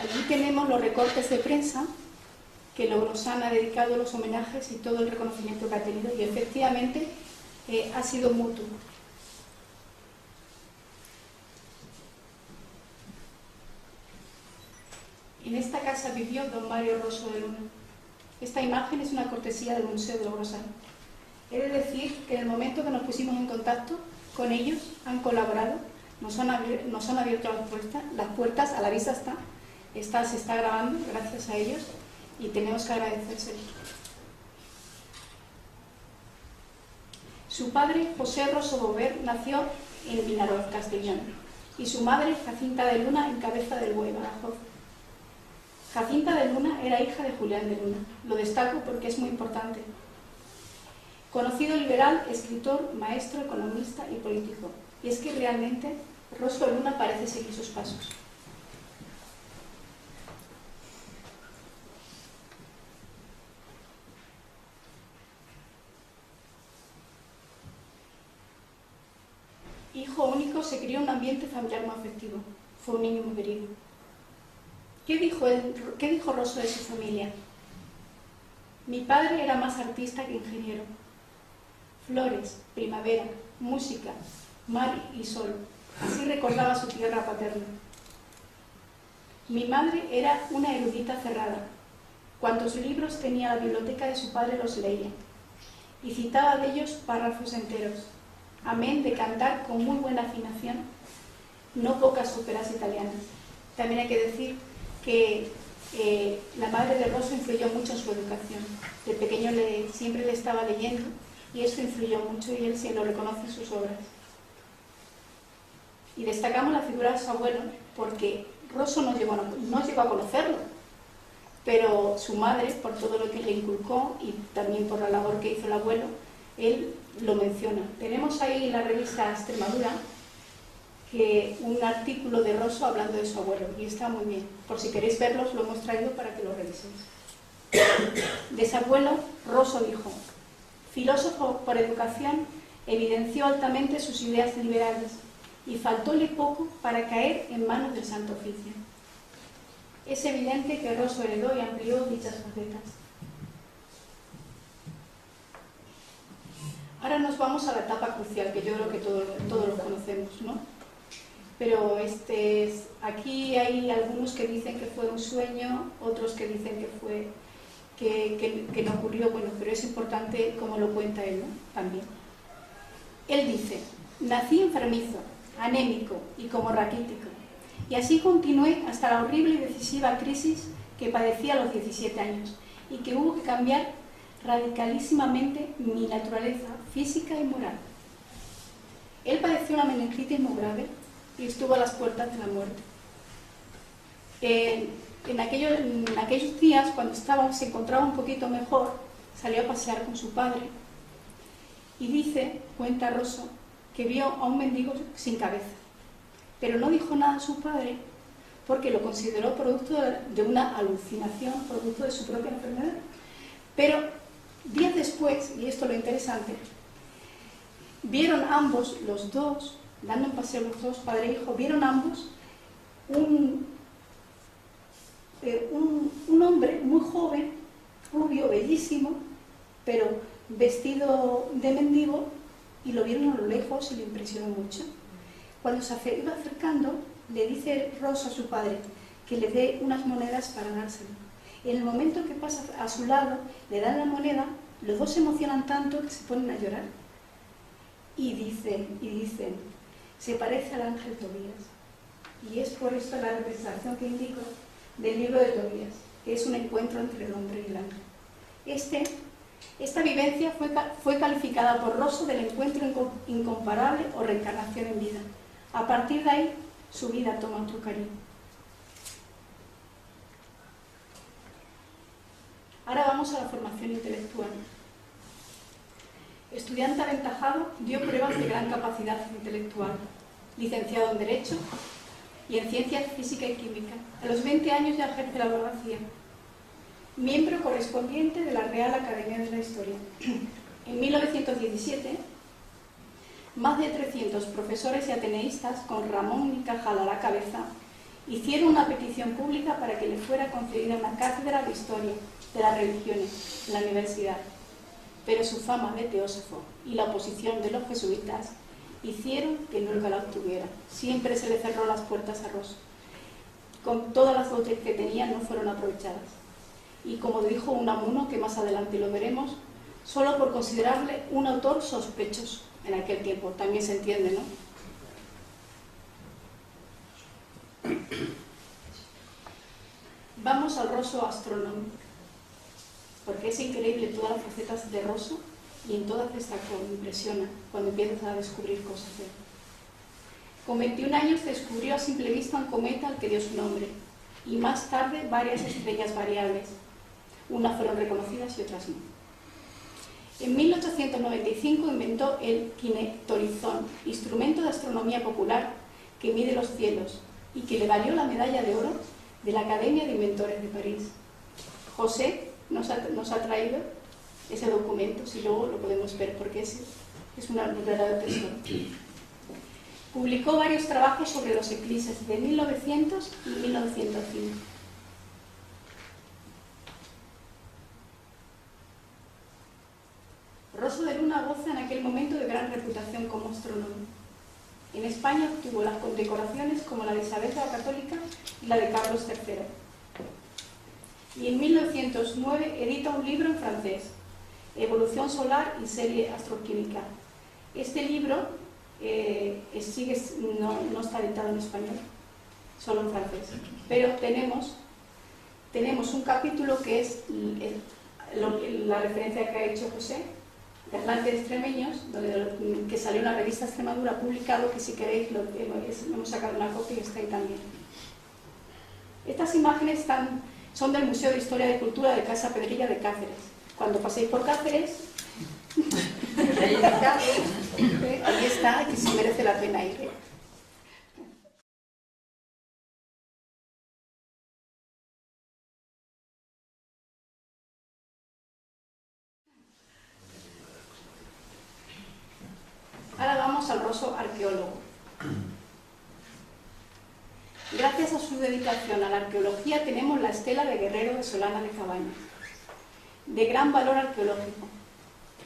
Allí tenemos los recortes de prensa que Logrosán ha dedicado los homenajes y todo el reconocimiento que ha tenido, y efectivamente ha sido mutuo. En esta casa vivió don Mario Rosso de Luna. Esta imagen es una cortesía del Museo de Logrosán. He de decir que en el momento que nos pusimos en contacto con ellos, han colaborado, nos han abierto las puertas, a la vista se está grabando gracias a ellos, y tenemos que agradecérselo. Su padre, José Rosso Bover, nació en Vinaroz, Castellón, y su madre, Jacinta de Luna, en Cabeza del Buey, Badajoz. Jacinta de Luna era hija de Julián de Luna. Lo destaco porque es muy importante. Conocido liberal, escritor, maestro, economista y político. Y es que realmente Rosso de Luna parece seguir sus pasos. Hijo único, se crió en un ambiente familiar muy afectivo. Fue un niño muy querido. ¿Qué dijo Rosso de su familia? Mi padre era más artista que ingeniero. Flores, primavera, música, mar y sol. Así recordaba su tierra paterna. Mi madre era una erudita cerrada. Cuantos libros tenía la biblioteca de su padre los leía, y citaba de ellos párrafos enteros, amén de cantar con muy buena afinación no pocas óperas italianas. También hay que decir que la madre de Rosso influyó mucho en su educación. De pequeño siempre le estaba leyendo, y eso influyó mucho, y él se lo reconoce en sus obras. Y destacamos la figura de su abuelo, porque Rosso no llegó a conocerlo, pero su madre, por todo lo que le inculcó y también por la labor que hizo el abuelo, él lo menciona. Tenemos ahí en la revista Extremadura un artículo de Rosso hablando de su abuelo, y está muy bien. Por si queréis verlos, lo hemos traído para que lo reviséis. De su abuelo, Rosso dijo: filósofo por educación, evidenció altamente sus ideas liberales y faltóle poco para caer en manos del Santo Oficio. Es evidente que Rosso heredó y amplió dichas facetas. Ahora nos vamos a la etapa crucial, que yo creo que todos lo conocemos, ¿no? Pero aquí hay algunos que dicen que fue un sueño, otros que dicen que no ocurrió, bueno, pero es importante como lo cuenta él, ¿no? También. Él dice: nací enfermizo, anémico y como raquítico, y así continué hasta la horrible y decisiva crisis que padecí a los 17 años y que hubo que cambiar radicalísimamente mi naturaleza física y moral. Él padeció una meningitis muy grave y estuvo a las puertas de la muerte. En aquellos días, cuando se encontraba un poquito mejor, salió a pasear con su padre y cuenta Rosso, que vio a un mendigo sin cabeza, pero no dijo nada a su padre porque lo consideró producto de una alucinación, producto de su propia enfermedad. Pero días después, y esto es lo interesante, vieron ambos, los dos, dando un paseo los dos, padre e hijo, vieron ambos un hombre muy joven, rubio, bellísimo, pero vestido de mendigo, y lo vieron a lo lejos y le impresionó mucho. Cuando se iba acercando, le dice Rosso a su padre que le dé unas monedas para dárselo. En el momento que pasa a su lado, le dan la moneda, los dos se emocionan tanto que se ponen a llorar. Y dicen, se parece al ángel Tobías. Y es por esto la representación que indico del libro de Tobías, que es un encuentro entre el hombre y el ángel. Esta vivencia fue calificada por Rosso del encuentro incomparable o reencarnación en vida. A partir de ahí, su vida toma otro cariño. Ahora vamos a la formación intelectual. Estudiante aventajado, dio pruebas de gran capacidad intelectual. Licenciado en Derecho y en Ciencias Física y Química. A los 20 años ya ejerce la abogacía. Miembro correspondiente de la Real Academia de la Historia. En 1917, más de 300 profesores y ateneístas, con Ramón y Cajal a la cabeza, hicieron una petición pública para que le fuera concedida una cátedra de Historia de las Religiones en la universidad. Pero su fama de teósofo y la oposición de los jesuitas hicieron que nunca la obtuviera. Siempre se le cerró las puertas a Rosso. Con todas las dotes que tenía no fueron aprovechadas. Y como dijo Unamuno, que más adelante lo veremos, solo por considerarle un autor sospechoso en aquel tiempo. También se entiende, ¿no? Vamos al Rosso astronómico, porque es increíble todas las facetas de Rosso y en todas destacó, impresiona cuando empiezas a descubrir cosas de él. Con 21 años descubrió a simple vista un cometa al que dio su nombre y más tarde varias estrellas variables. Unas fueron reconocidas y otras no. En 1895 inventó el kinetorizón, instrumento de astronomía popular que mide los cielos y que le valió la medalla de oro de la Academia de Inventores de París. José nos ha traído ese documento, si luego lo podemos ver, porque es un verdadero tesoro. Publicó varios trabajos sobre los eclipses de 1900 y 1905. Rosso de Luna goza en aquel momento de gran reputación como astrónomo. En España obtuvo las condecoraciones como la de Isabel la Católica y la de Carlos III. Y en 1909 edita un libro en francés, Evolución solar y serie astroquímica. Este libro no está editado en español, solo en francés. Pero tenemos un capítulo que es la referencia que ha hecho José, de Atlantes Extremeños, que salió en la revista Extremadura, publicado, que si queréis hemos sacado una copia y está ahí también. Estas imágenes son del Museo de Historia y Cultura de Casa Pedrilla de Cáceres. Cuando paséis por Cáceres, ahí está, que sí merece la pena ir. Ahora vamos al Rosso arqueólogo. Gracias a su dedicación a la arqueología tenemos la estela de Guerrero de Solana de Cabañas, de gran valor arqueológico.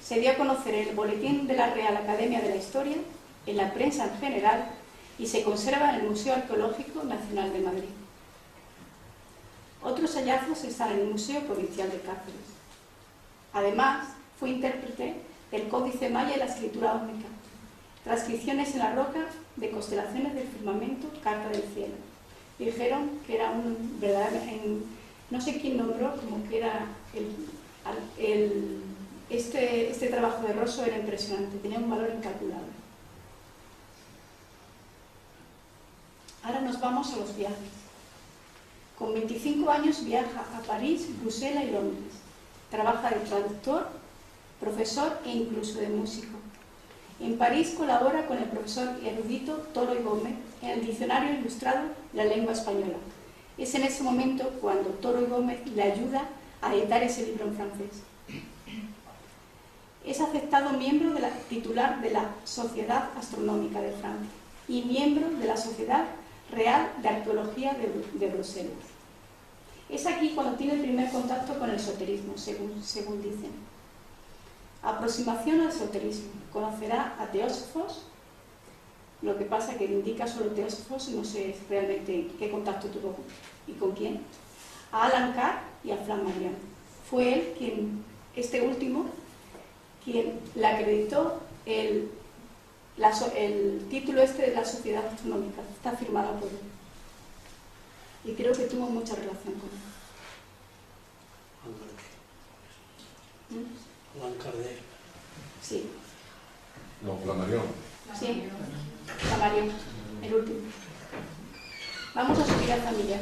Se dio a conocer en el Boletín de la Real Academia de la Historia, en la prensa en general, y se conserva en el Museo Arqueológico Nacional de Madrid. Otros hallazgos están en el Museo Provincial de Cáceres. Además, fue intérprete del Códice Maya y la escritura ómnica, transcripciones en la roca de constelaciones del firmamento, carta del cielo. Dijeron que era un verdadero, no sé quién nombró, como que era este trabajo de Rosso era impresionante, tenía un valor incalculable. Ahora nos vamos a los viajes. Con 25 años viaja a París, Bruselas y Londres. Trabaja de traductor, profesor e incluso de músico. En París colabora con el profesor erudito Toro y Gómez en el Diccionario Ilustrado de la Lengua Española. Es en ese momento cuando Toro y Gómez le ayuda a editar ese libro en francés. Es aceptado miembro titular de la Sociedad Astronómica de Francia y miembro de la Sociedad Real de Arqueología de Bruselas. Es aquí cuando tiene el primer contacto con el esoterismo, según dicen. Aproximación al esoterismo. Conocerá a Teósofos, lo que pasa que indica solo Teósofos, no sé realmente qué contacto tuvo y con quién. A Alan Carr y a Flammarion. Fue él quien, este último, quien le acreditó el título este de la Sociedad Astronómica. Está firmado por él. Y creo que tuvo mucha relación con él. Alan Kardec. Sí. No, Flammarion. Sí, Flammarion, el último. Vamos a su vida familiar.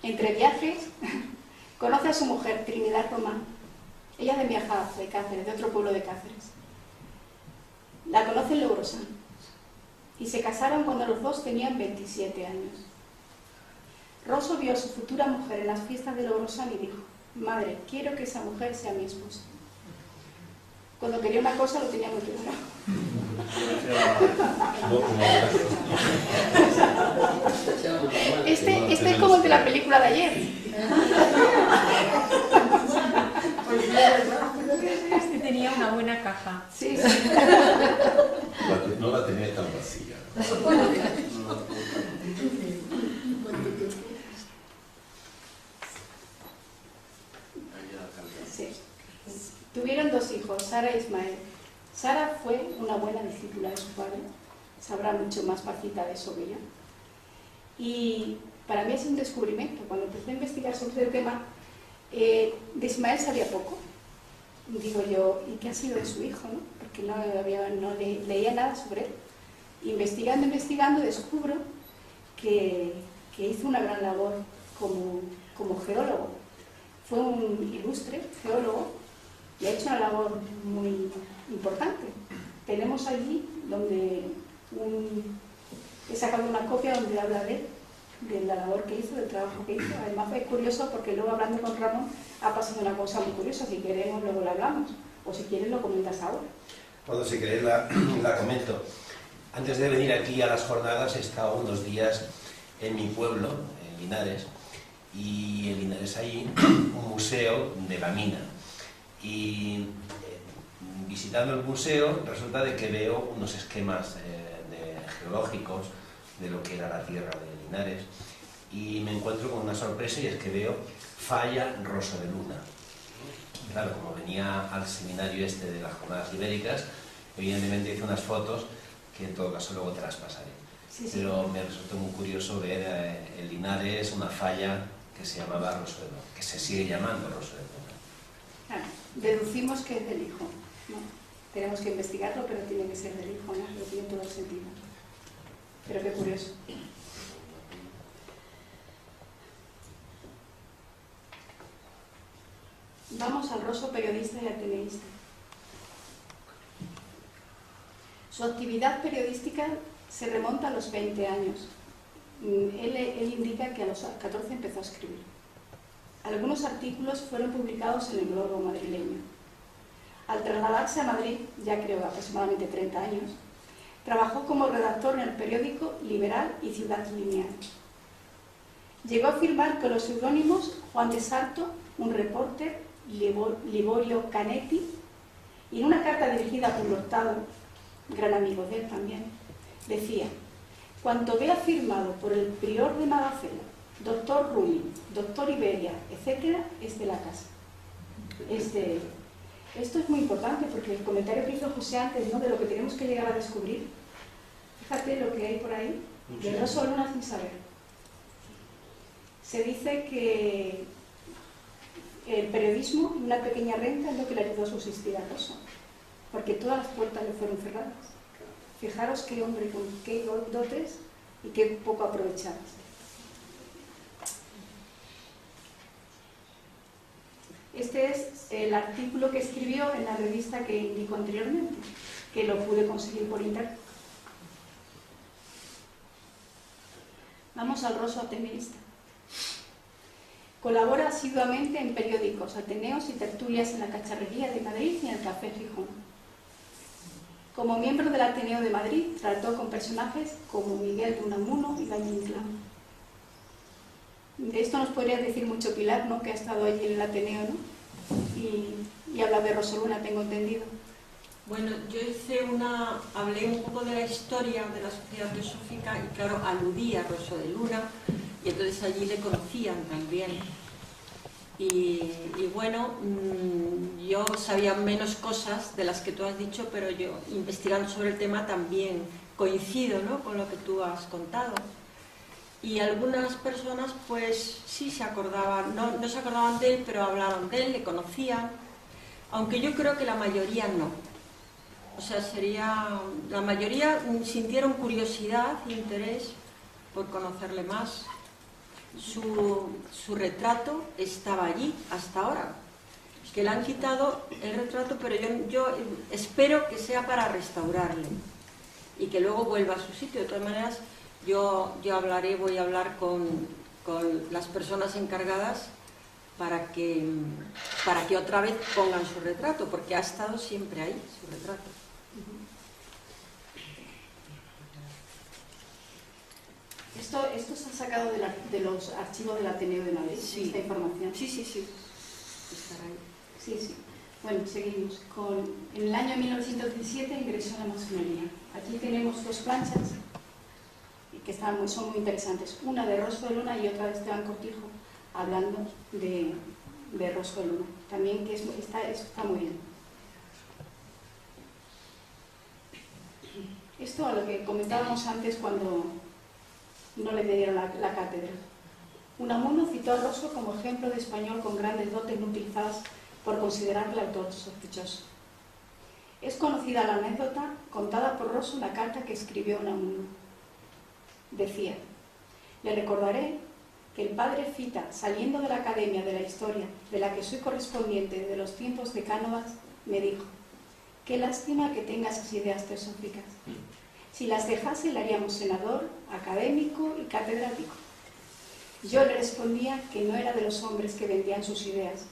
Entre viajes, conoce a su mujer, Trinidad Román. Ella es de Miajadas, de Cáceres, de otro pueblo de Cáceres. La conoce en Logrosán. Y se casaron cuando los dos tenían 27 años. Rosso vio a su futura mujer en las fiestas de Logrosán y dijo: madre, quiero que esa mujer sea mi esposa. Cuando quería una cosa lo tenía muy claro. Este es como el de la película de ayer. Este tenía una buena caja. Sí, sí. No la tenía tan vacía. Sí. Tuvieron dos hijos, Sara e Ismael. Sara fue una buena discípula de su padre, sabrá mucho más Pacita de eso que yo. Y para mí es un descubrimiento. Cuando empecé a investigar sobre el tema, de Ismael sabía poco. Digo yo, ¿y qué ha sido de su hijo? ¿No? Porque no leía nada sobre él. Investigando, descubro que hizo una gran labor como geólogo. Fue un ilustre geólogo y ha hecho una labor muy importante. Tenemos allí donde he sacado una copia donde habla de la labor que hizo, del trabajo que hizo. Además es curioso porque luego hablando con Ramón ha pasado una cosa muy curiosa. Si queremos luego la hablamos, o si quieres lo comentas ahora. Bueno, si queréis la comento. Antes de venir aquí a las jornadas he estado unos días en mi pueblo, en Linares, y en Linares hay un museo de la mina. Y visitando el museo resulta de que veo unos esquemas geológicos de lo que era la tierra de Linares, y me encuentro con una sorpresa, y es que veo falla Rosso de Luna. Claro, como venía al seminario este de las jornadas ibéricas, evidentemente hice unas fotos que en todo caso luego te las pasaré. Sí, sí. Pero me resultó muy curioso ver en Linares una falla que se llamaba Rosso de Luna, que se sigue llamando Rosso de Luna. Claro, deducimos que es del hijo, ¿no? Tenemos que investigarlo, pero tiene que ser del hijo, ¿no? Lo tiene todo el sentido. Pero qué curioso. Vamos al Rosso periodista y ateneísta. Su actividad periodística se remonta a los 20 años. Él indica que a los 14 empezó a escribir. Algunos artículos fueron publicados en el Globo madrileño. Al trasladarse a Madrid, ya creo aproximadamente 30 años, trabajó como redactor en el periódico Liberal y Ciudad Lineal. Llegó a afirmar con los seudónimos Juan de Sarto, un reporter, Liborio Canetti, y en una carta dirigida por Hurtado, gran amigo de él también, decía: cuanto vea firmado por el prior de Magacela, doctor Rumi, doctor Iberia, etc., es de la casa. Es de él. Esto es muy importante porque el comentario que hizo José antes, ¿no?, de lo que tenemos que llegar a descubrir, fíjate lo que hay por ahí, de Rosso Luna sin saber. Se dice que el periodismo y una pequeña renta es lo que le ayudó a subsistir a Rosso, porque todas las puertas le fueron cerradas. Fijaros qué hombre con qué dotes y qué poco aprovechadas. Este es el artículo que escribió en la revista que indico anteriormente, que lo pude conseguir por internet. Vamos al Rosso ateneísta. Colabora asiduamente en periódicos, ateneos y tertulias en la Cacharrería de Madrid y en el Café Gijón. Como miembro del Ateneo de Madrid, trató con personajes como Miguel de Unamuno y Valle Inclán. De esto nos podría decir mucho Pilar, ¿no?, que ha estado allí en el Ateneo, ¿no?, y habla de Rosso Luna, tengo entendido. Bueno, yo hablé un poco de la historia de la Sociedad Teosófica y claro, aludí a Rosso de Luna y entonces allí le conocían también. Y bueno, yo sabía menos cosas de las que tú has dicho, pero yo investigando sobre el tema también coincido, ¿no?, con lo que tú has contado. Y algunas personas pues sí se acordaban, no se acordaban de él, pero hablaron de él, le conocían, aunque yo creo que la mayoría no. O sea, la mayoría sintieron curiosidad e interés por conocerle más. Su retrato estaba allí hasta ahora, que le han quitado el retrato, pero yo espero que sea para restaurarle y que luego vuelva a su sitio. De todas maneras, voy a hablar con las personas encargadas para que otra vez pongan su retrato, porque ha estado siempre ahí, su retrato. Esto se ha sacado de los archivos del Ateneo de Madrid, Sí. Esta información. Sí. Estará ahí. Sí. Bueno, seguimos. En el año 1917 ingresó a la masonería. Aquí tenemos dos planchas que son muy interesantes. Una de Rosso de Luna y otra de Esteban Cortijo, hablando de Rosso de Luna. También que está muy bien. Esto a lo que comentábamos antes cuando no le dieron la cátedra. Unamuno citó a Rosso como ejemplo de español con grandes dotes no utilizadas por considerarle autor sospechoso. Es conocida la anécdota contada por Rosso en la carta que escribió Unamuno. Decía: le recordaré que el padre Fita, saliendo de la Academia de la Historia, de la que soy correspondiente de los tiempos de Cánovas, me dijo: qué lástima que tenga esas ideas teosóficas. Si las dejase, le haríamos senador, académico y catedrático. Yo le respondía que no era de los hombres que vendían sus ideas,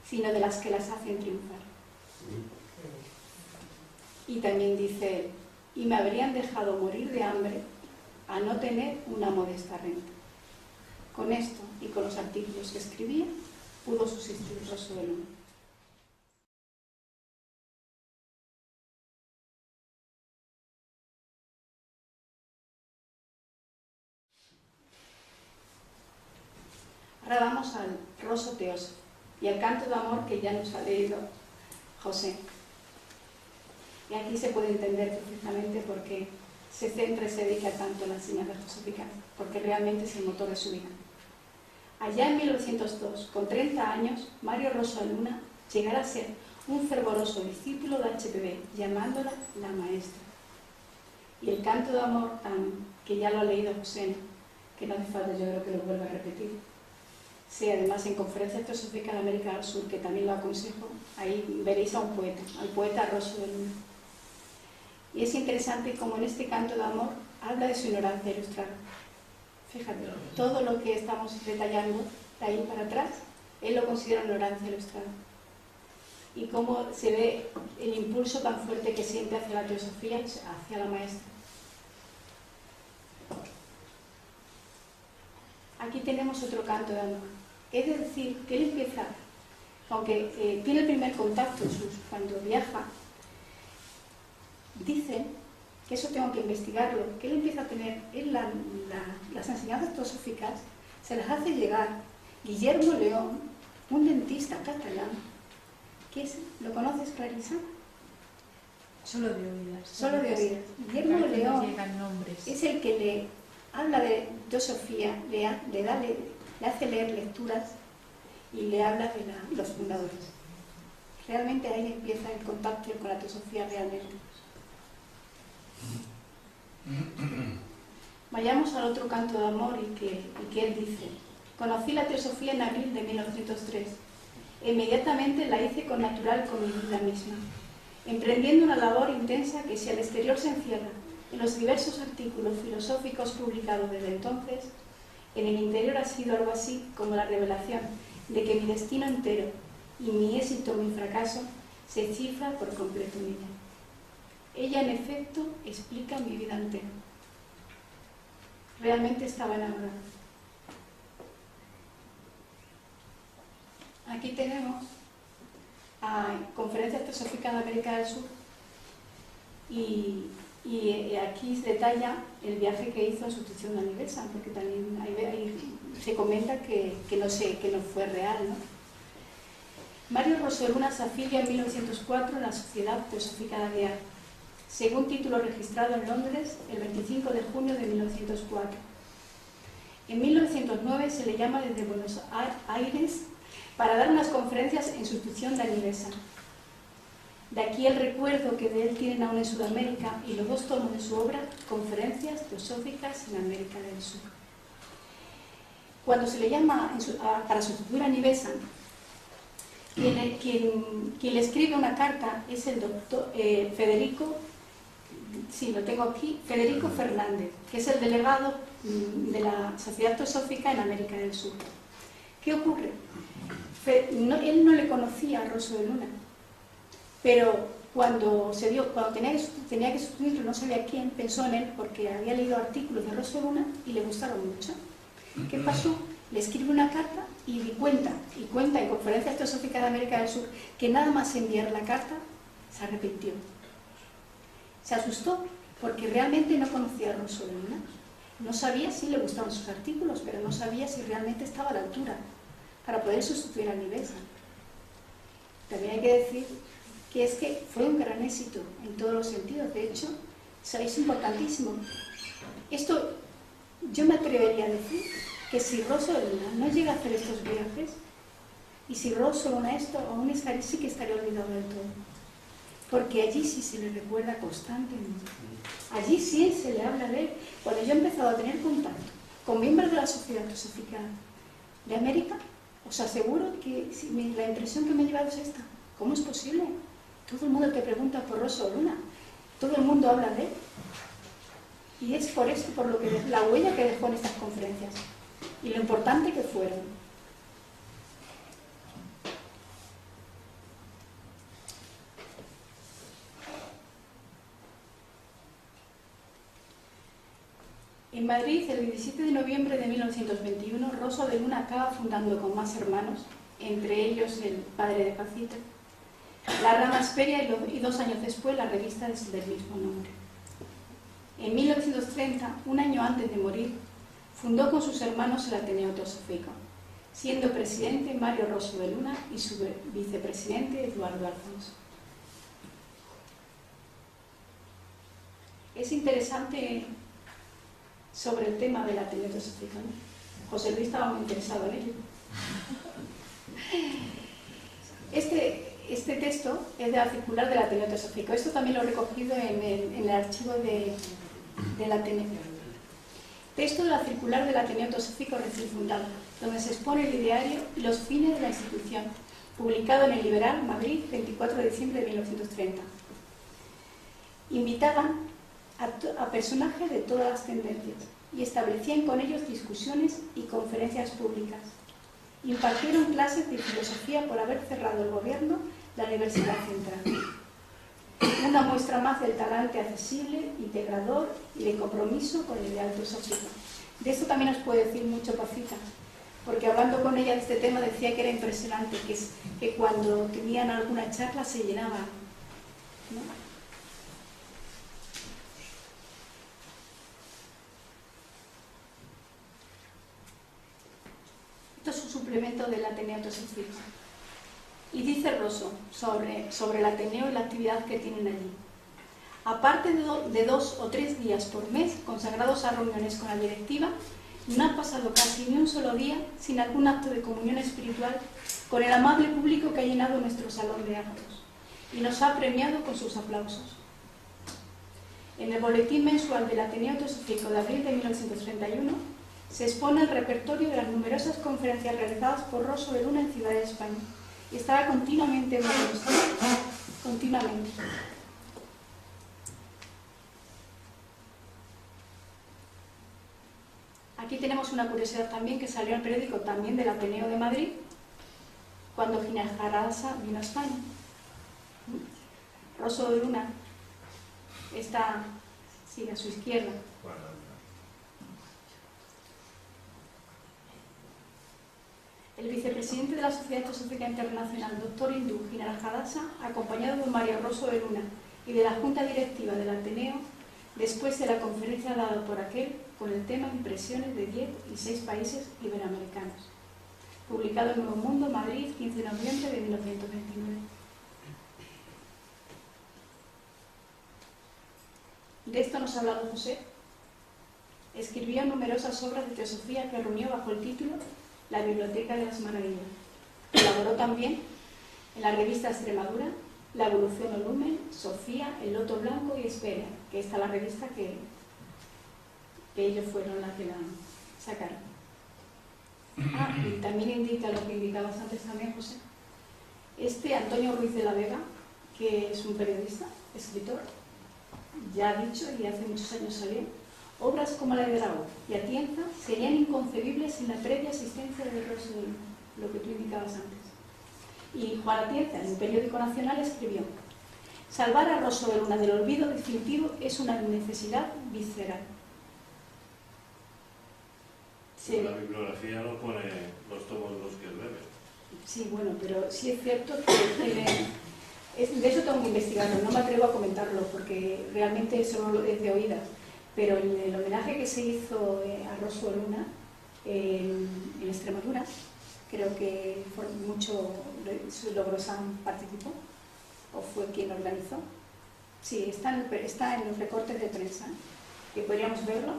sino de las que las hacen triunfar. Y también dice él: y me habrían dejado morir de hambre a no tener una modesta renta. Con esto y con los artículos que escribía, pudo subsistir Rosso de Luna. Ahora vamos al Rosso teósofo y al canto de amor que ya nos ha leído José. Y aquí se puede entender perfectamente por qué se centra y se dedica tanto a la enseñanza teosófica, porque realmente es el motor de su vida. Allá en 1902, con 30 años, Mario Rosso de Luna llegará a ser un fervoroso discípulo de HPB, llamándola la maestra. Y el canto de amor, que ya lo ha leído José, que no hace falta, yo creo que lo vuelva a repetir. Sí, además en Conferencia Teosófica de América del Sur, que también lo aconsejo, ahí veréis a un poeta, al poeta Rosso de Luna. Y es interesante como en este canto de amor habla de su ignorancia ilustrada. Fíjate, todo lo que estamos detallando de ahí para atrás, él lo considera ignorancia ilustrada. y cómo se ve el impulso tan fuerte que siente hacia la teosofía, hacia la maestra. Aquí tenemos otro canto de amor. Es decir, que él empieza, aunque tiene el primer contacto cuando viaja, dice, que eso tengo que investigarlo, que él empieza a tener las enseñanzas teosóficas, se las hace llegar Guillermo León, un dentista catalán, ¿lo conoces, Clarisa? Solo de oídas. Solo de oídas. Guillermo León llegan nombres. es el que le habla de teosofía, le hace leer lecturas y le habla de los fundadores. Realmente ahí empieza el contacto con la teosofía realmente. Vayamos al otro canto de amor y que él dice: conocí la teosofía en abril de 1903 e inmediatamente la hice con natural con mi vida misma, emprendiendo una labor intensa que, si al exterior se encierra en los diversos artículos filosóficos publicados desde entonces, en el interior ha sido algo así como la revelación de que mi destino entero y mi éxito o mi fracaso se cifra por completo en ella. Ella, en efecto, explica mi vida entera. Realmente estaba enamorada. Aquí tenemos a Conferencias Teosóficas de América del Sur y aquí se detalla el viaje que hizo en sustitución de Annie Besant, porque también ahí se comenta que no fue real, ¿no? Mario Rosoluna se afilia en 1904 en la Sociedad Teosófica de Aguiar, según título registrado en Londres el 25 de junio de 1904. En 1909 se le llama desde Buenos Aires para dar unas conferencias en sustitución de Annie Besant. De aquí el recuerdo que de él tienen aún en Sudamérica y los 2 tomos de su obra, Conferencias Teosóficas en América del Sur. Cuando se le llama para sustituir a Annie Besant, quien le escribe una carta es el doctor Federico Fernández, que es el delegado de la Sociedad Teosófica en América del Sur. ¿Qué ocurre? Él no le conocía a Rosoluna, pero cuando tenía que sustituirlo, no sabía quién, pensó en él porque había leído artículos de Rosoluna y le gustaron mucho. ¿Qué pasó? Le escribe una carta y cuenta en Conferencias Teosóficas de América del Sur que nada más enviar la carta se arrepintió. Se asustó porque realmente no conocía a Rosoluna. No sabía si le gustaban sus artículos, pero no sabía si realmente estaba a la altura para poder sustituir a Annie Besant. También hay que decir que fue un gran éxito en todos los sentidos. De hecho, es importantísimo. Esto yo me atrevería a decir que si Rosoluna no llega a hacer estos viajes, y si Rosoluna aún sí que estaría olvidado del todo. Porque allí sí se le recuerda constantemente. Allí sí se le habla de él. Cuando yo he empezado a tener contacto con miembros de la Sociedad Teosófica de América, os aseguro que la impresión que me ha llevado es esta. ¿Cómo es posible? Todo el mundo te pregunta por Rosoluna. Todo el mundo habla de él. Y es por eso, por lo que la huella que dejó en estas conferencias y lo importante que fueron. En Madrid, el 17 de noviembre de 1921, Rosoluna acaba fundando con más hermanos, entre ellos el padre de Pacita, la Rama Hesperia y 2 años después la revista del mismo nombre. En 1930, un año antes de morir, fundó con sus hermanos el Ateneo Teosófico, siendo presidente Mario Rosoluna y su vicepresidente Eduardo Alfonso. Es interesante sobre el tema del Ateneo Teosófico, ¿no? José Luis estaba muy interesado en ello. Este texto es de la circular del Ateneo Teosófico. Esto también lo he recogido en el archivo del Ateneo. Texto de la circular del Ateneo Teosófico recién fundado, donde se expone el ideario y los fines de la institución, publicado en el Liberal, Madrid, 24 de diciembre de 1930. Invitaban a personajes de todas las tendencias y establecían con ellos discusiones y conferencias públicas. Impartieron clases de filosofía por haber cerrado el gobierno la Universidad Central. Una muestra más del talante accesible, integrador y de compromiso con el ideal teosófico. De esto también os puedo decir mucho Pacita, porque hablando con ella de este tema decía que era impresionante, que cuando tenían alguna charla se llenaba, ¿no? Esto es un suplemento del Ateneo Teosófico. Y dice Rosso sobre el Ateneo y la actividad que tienen allí. Aparte de 2 o 3 días por mes consagrados a reuniones con la directiva, no ha pasado casi ni un solo día sin algún acto de comunión espiritual con el amable público que ha llenado nuestro salón de actos y nos ha premiado con sus aplausos. En el boletín mensual del Ateneo Teosófico de abril de 1931 se expone el repertorio de las numerosas conferencias realizadas por Rosso de Luna en ciudades de España y estaba continuamente en continuamente. Aquí tenemos una curiosidad también que salió en el periódico también del Ateneo de Madrid cuando Ginejarasa vino a España. Rosso de Luna está, sí, a su izquierda. El vicepresidente de la Sociedad Teosófica Internacional, Dr. Hindú Ginejarasa, acompañado de Mario Rosso de Luna y de la Junta Directiva del Ateneo, después de la conferencia dada por aquel con el tema Impresiones de 10 y 6 países iberoamericanos, publicado en Nuevo Mundo, Madrid, 15 de noviembre de 1929. De esto nos ha hablado José. Escribió numerosas obras de teosofía que reunió bajo el título La Biblioteca de las Maravillas. Colaboró también en la revista Extremadura, La Evolución o Lumen, Sofía, El Loto Blanco y Esperia, que esta es la revista que ellos fueron las que la sacaron. Y también indica lo que indicabas antes también, José. Antonio Ruiz de la Vega, que es un periodista, escritor, ya ha dicho y hace muchos años salió, obras como la de Grau y Atienza serían inconcebibles sin la previa asistencia de Rosso de Luna, lo que tú indicabas antes. Y Juan Atienza, en el periódico Nacional, escribió: salvar a Rosso de Luna del olvido definitivo es una necesidad visceral. Sí. La bibliografía no pone los tomos los que él bebe. Sí, bueno, pero sí es cierto que de eso tengo que investigarlo, no me atrevo a comentarlo porque realmente solo es de oídas, pero en el homenaje que se hizo a Rosso de Luna en Extremadura, creo que Logrosan participó o fue quien organizó. Sí, está en los recortes de prensa, que podríamos verlo.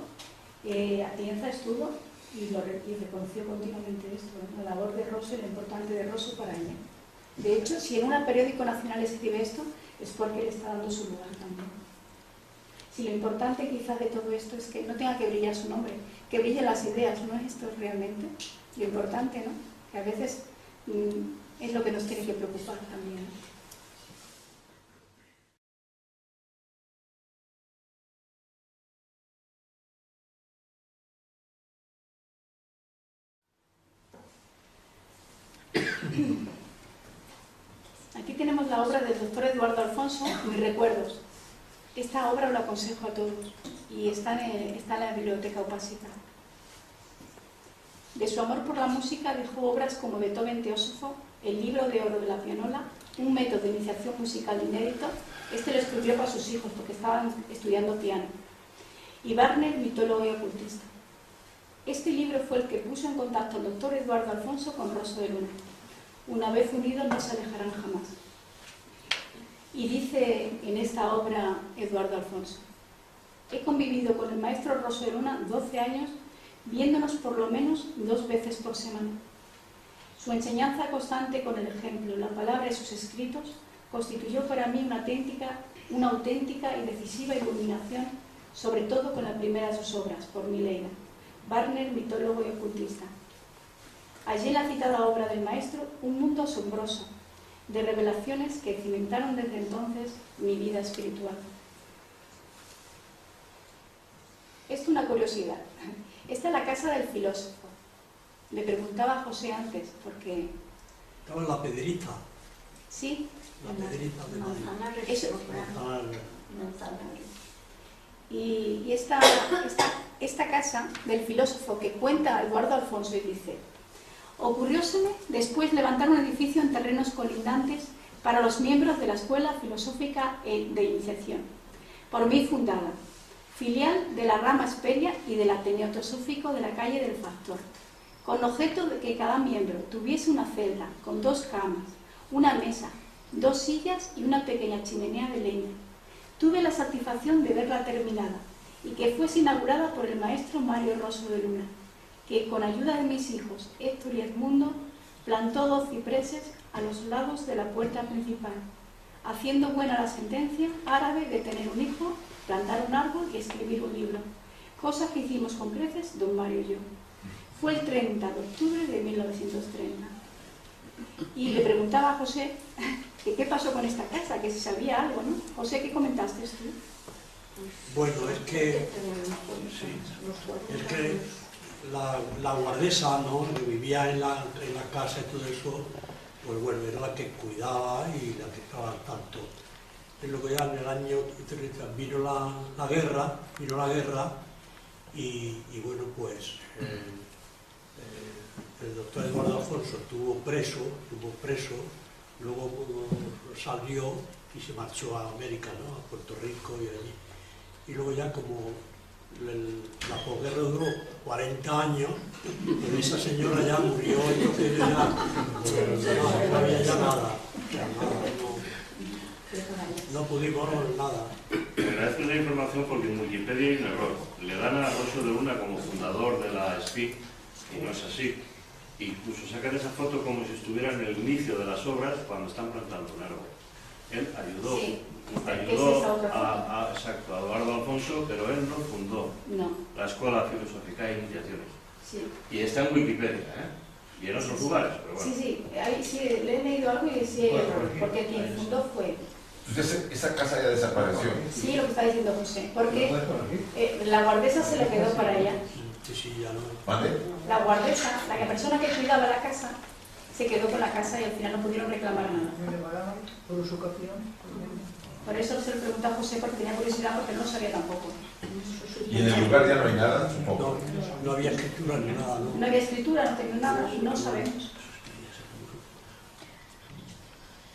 Atienza estuvo y reconoció continuamente esto, ¿no? La labor de Rosso y lo importante de Rosso para ella. De hecho, si en un periódico nacional escribe esto, es porque le está dando su lugar también. Si lo importante quizás de todo esto es que no tenga que brillar su nombre, que brillen las ideas, ¿no es esto realmente lo importante, ¿no? Que a veces es lo que nos tiene que preocupar también. Aquí tenemos la obra del doctor Eduardo Alfonso, Mis recuerdos. Esta obra os la aconsejo a todos y está en la biblioteca Opásica. De su amor por la música dejó obras como Beethoven Teósofo, El libro de oro de la pianola, un método de iniciación musical inédito. Este lo escribió para sus hijos porque estaban estudiando piano. Y Wagner, mitólogo y ocultista. Este libro fue el que puso en contacto al doctor Eduardo Alfonso con Rosso de Luna. Una vez unidos no se alejarán jamás. Y dice en esta obra Eduardo Alfonso: he convivido con el maestro Rosso de Luna 12 años, viéndonos por lo menos 2 veces por semana. Su enseñanza constante con el ejemplo, la palabra y sus escritos constituyó para mí una auténtica y decisiva iluminación, sobre todo con la primera de sus obras, por Mileina, Wagner, mitólogo y ocultista. Allí en la citada obra del maestro, un mundo asombroso, de revelaciones que cimentaron desde entonces mi vida espiritual. Esto es una curiosidad. Esta es la casa del filósofo. Le preguntaba a José antes, porque... Estaba en la Pedrita. Sí, La Pedrita de Madrid. Manzanares, Eso. Manzanares. Manzanares. y esta casa del filósofo que cuenta Eduardo Alfonso y dice: ocurrióseme después levantar un edificio en terrenos colindantes para los miembros de la Escuela Filosófica de Iniciación, por mí fundada, filial de la rama Hesperia y del Ateneo Teosófico de la calle del Factor, con objeto de que cada miembro tuviese una celda con 2 camas, una mesa, 2 sillas y una pequeña chimenea de leña. Tuve la satisfacción de verla terminada y que fuese inaugurada por el maestro Mario Rosso de Luna, que con ayuda de mis hijos Héctor y Edmundo plantó 2 cipreses a los lados de la puerta principal, haciendo buena la sentencia árabe de tener un hijo, plantar un árbol y escribir un libro, cosa que hicimos con creces don Mario y yo. Fue el 30 de octubre de 1930. Y le preguntaba a José que qué pasó con esta casa, que si sabía algo, ¿no? José, ¿qué comentaste tú? Bueno, es que la guardesa, ¿no?, que vivía en la casa y todo eso, pues bueno, era la que cuidaba y la que estaba al tanto. Es lo que ya en el año 30 vino la guerra y bueno, pues el doctor Eduardo Alfonso estuvo preso, luego salió y se marchó a América, ¿no?, a Puerto Rico y allí. Y luego ya como la posguerra duró 40 años, pues esa señora ya murió, yo que ya no había ya nada, no pudimos nada. Agradezco la información porque en Wikipedia hay un error. Le dan a Rosso de Luna como fundador de la SPI y no es así. Incluso sacan esa foto como si estuviera en el inicio de las obras cuando están plantando un árbol. Él ayudó, Sí. a Eduardo Alfonso, pero él no fundó la Escuela Filosófica de Iniciaciones. Sí. Y está en Wikipedia, ¿eh? Y en otros lugares, pero bueno. Sí, ahí sí, le he leído algo y sí, porque quien fundó fue... Entonces, esa casa ya desapareció. Sí, lo que está diciendo José, porque la guardesa se le quedó para ella. Sí, ya no. ¿Vale? La guardesa, la persona que cuidaba la casa, se quedó con la casa y al final no pudieron reclamar nada. Por usucapión. Por eso se lo pregunté a José, porque tenía curiosidad, porque no lo sabía tampoco. Y en el lugar ya no hay nada, supongo. No había escritura ni nada, ¿no? No había escritura, no tenía nada y no sabemos.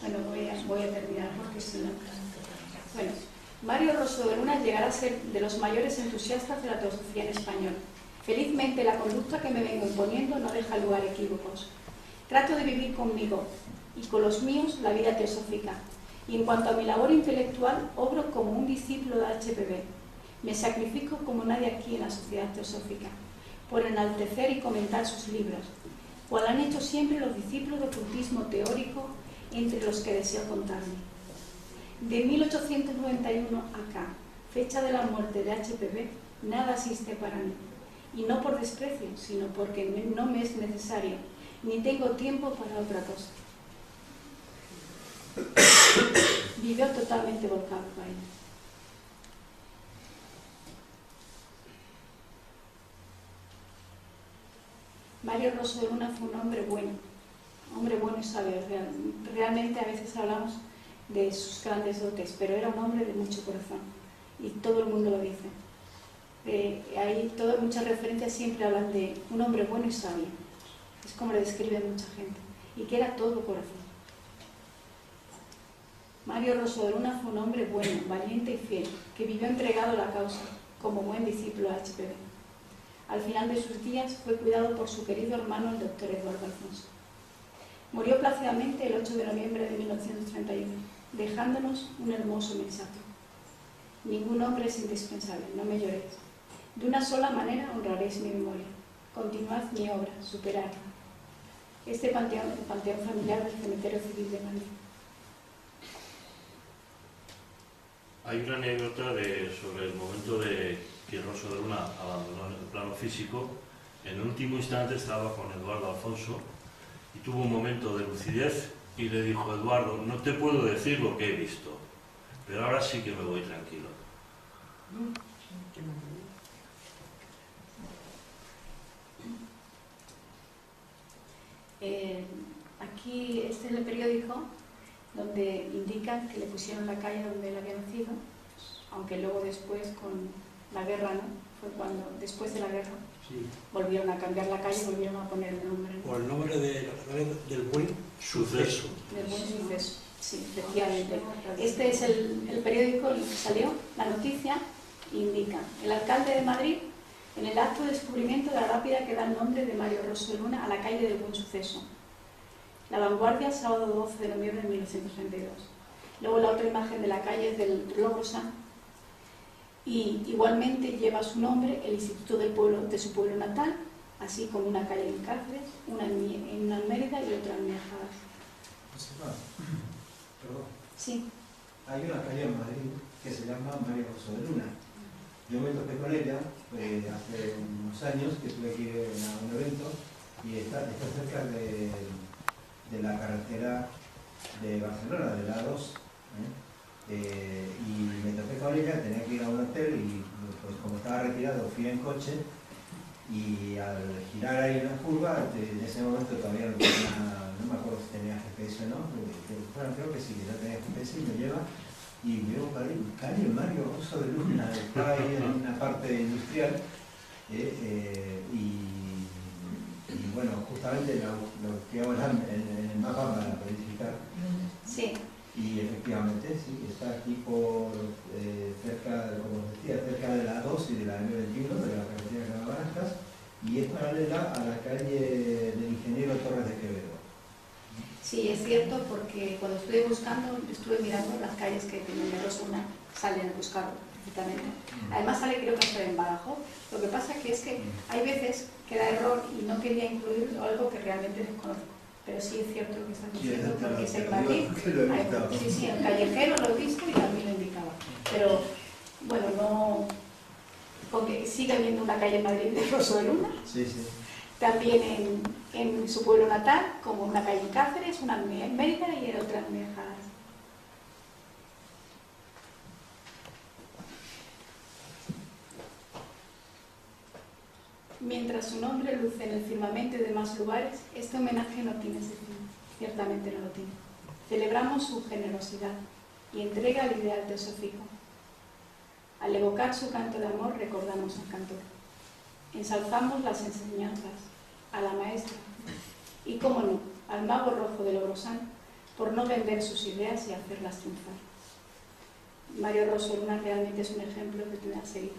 Bueno, voy a terminar porque si no... Bueno, Mario Rosso de Luna llegará a ser de los mayores entusiastas de la teosofía en español. Felizmente la conducta que me vengo imponiendo no deja lugar a equívocos. Trato de vivir conmigo y con los míos la vida teosófica. Y en cuanto a mi labor intelectual, obro como un discípulo de HPB. Me sacrifico como nadie aquí en la sociedad teosófica, por enaltecer y comentar sus libros, cual han hecho siempre los discípulos de ocultismo teórico entre los que deseo contarme. De 1891 acá, fecha de la muerte de HPB, nada existe para mí. Y no por desprecio, sino porque no me es necesario, ni tengo tiempo para otra cosa. Vivió totalmente volcado para él. Mario Rosso de Luna fue un hombre bueno y sabio. Realmente a veces hablamos de sus grandes dotes, pero era un hombre de mucho corazón y todo el mundo lo dice. Muchas referencias siempre hablan de un hombre bueno y sabio. Es como le describe mucha gente. Y que era todo corazón. Mario Rosso de Luna fue un hombre bueno, valiente y fiel, que vivió entregado a la causa, como buen discípulo de HPB. Al final de sus días fue cuidado por su querido hermano, el doctor Eduardo Alfonso. Murió plácidamente el 8 de noviembre de 1931, dejándonos un hermoso mensaje. Ningún hombre es indispensable, no me lloréis. De una sola manera honraréis mi memoria. Continuad mi obra, superadla. Este panteón, el panteón familiar del Cementerio Civil de Madrid. Hay una anécdota sobre el momento de que Rosso de Luna abandonó el plano físico. En el último instante estaba con Eduardo Alfonso y tuvo un momento de lucidez y le dijo: Eduardo, no te puedo decir lo que he visto, pero ahora sí que me voy tranquilo. Aquí, este es el periódico donde indican que le pusieron la calle donde él había nacido, aunque luego después con la guerra, ¿no? Fue cuando, después de la guerra, Sí. volvieron a cambiar la calle y volvieron a poner el nombre. O el nombre del buen suceso. Del buen suceso, sí, efectivamente. Este es el periódico en el que salió la noticia, indica: el alcalde de Madrid, en el acto de descubrimiento de la lápida que da el nombre de Mario Rosso de Luna a la calle del Buen Suceso. La Vanguardia, sábado 12 de noviembre de 1932. Luego la otra imagen de la calle es del Logrosán, y igualmente lleva su nombre el instituto del pueblo, de su pueblo natal, así como una calle en Cáceres, una en Mérida y otra en Miajadas. Perdón. Sí. Hay una calle en Madrid que se llama Mario Rosso de Luna. Yo me topé con ella hace unos años, que tuve que ir a un evento, y está cerca de la carretera de Barcelona, de la A2. Y me topé con ella, tenía que ir a un hotel y pues como estaba retirado fui en coche, y al girar ahí la curva, en ese momento todavía no tenía, no me acuerdo si tenía GPS o no, pero creo que sí, que ya tenía GPS y me lleva. Y veo calle Mario Rosso de Luna, está ahí en una parte industrial, y bueno, justamente lo que hago en el mapa para verificar. Sí. Y efectivamente, sí, está aquí por cerca, como os decía, cerca de la 2 y de la M21, de la carretera de Barajas, y es paralela a la calle del Ingeniero Torres de Quevedo. Sí, es cierto, porque cuando estuve buscando, estuve mirando las calles que tienen Rosso Luna, salen a buscarlo, precisamente. Además sale, creo que hasta en Badajoz. Lo que pasa es que hay veces que da error y no quería incluir algo que realmente desconozco. Pero sí es cierto lo que estás diciendo, porque es en Madrid. Sí, el callejero lo he visto y también lo indicaba. Pero, bueno, no... Porque sigue habiendo una calle en Madrid de Rosso de Luna. Sí, sí. También en su pueblo natal, como una calle en Cáceres, una en Mérida y otra en Miajadas. Mientras su nombre luce en el firmamento y demás lugares, este homenaje no tiene sentido, ciertamente no lo tiene. Celebramos su generosidad y entrega al ideal teosófico. Al evocar su canto de amor, recordamos al cantor. Ensalzamos las enseñanzas, a la maestra y, cómo no, al mago rojo de Logrosán, por no vender sus ideas y hacerlas triunfar. Mario Rosso Luna realmente es un ejemplo que te da seguir.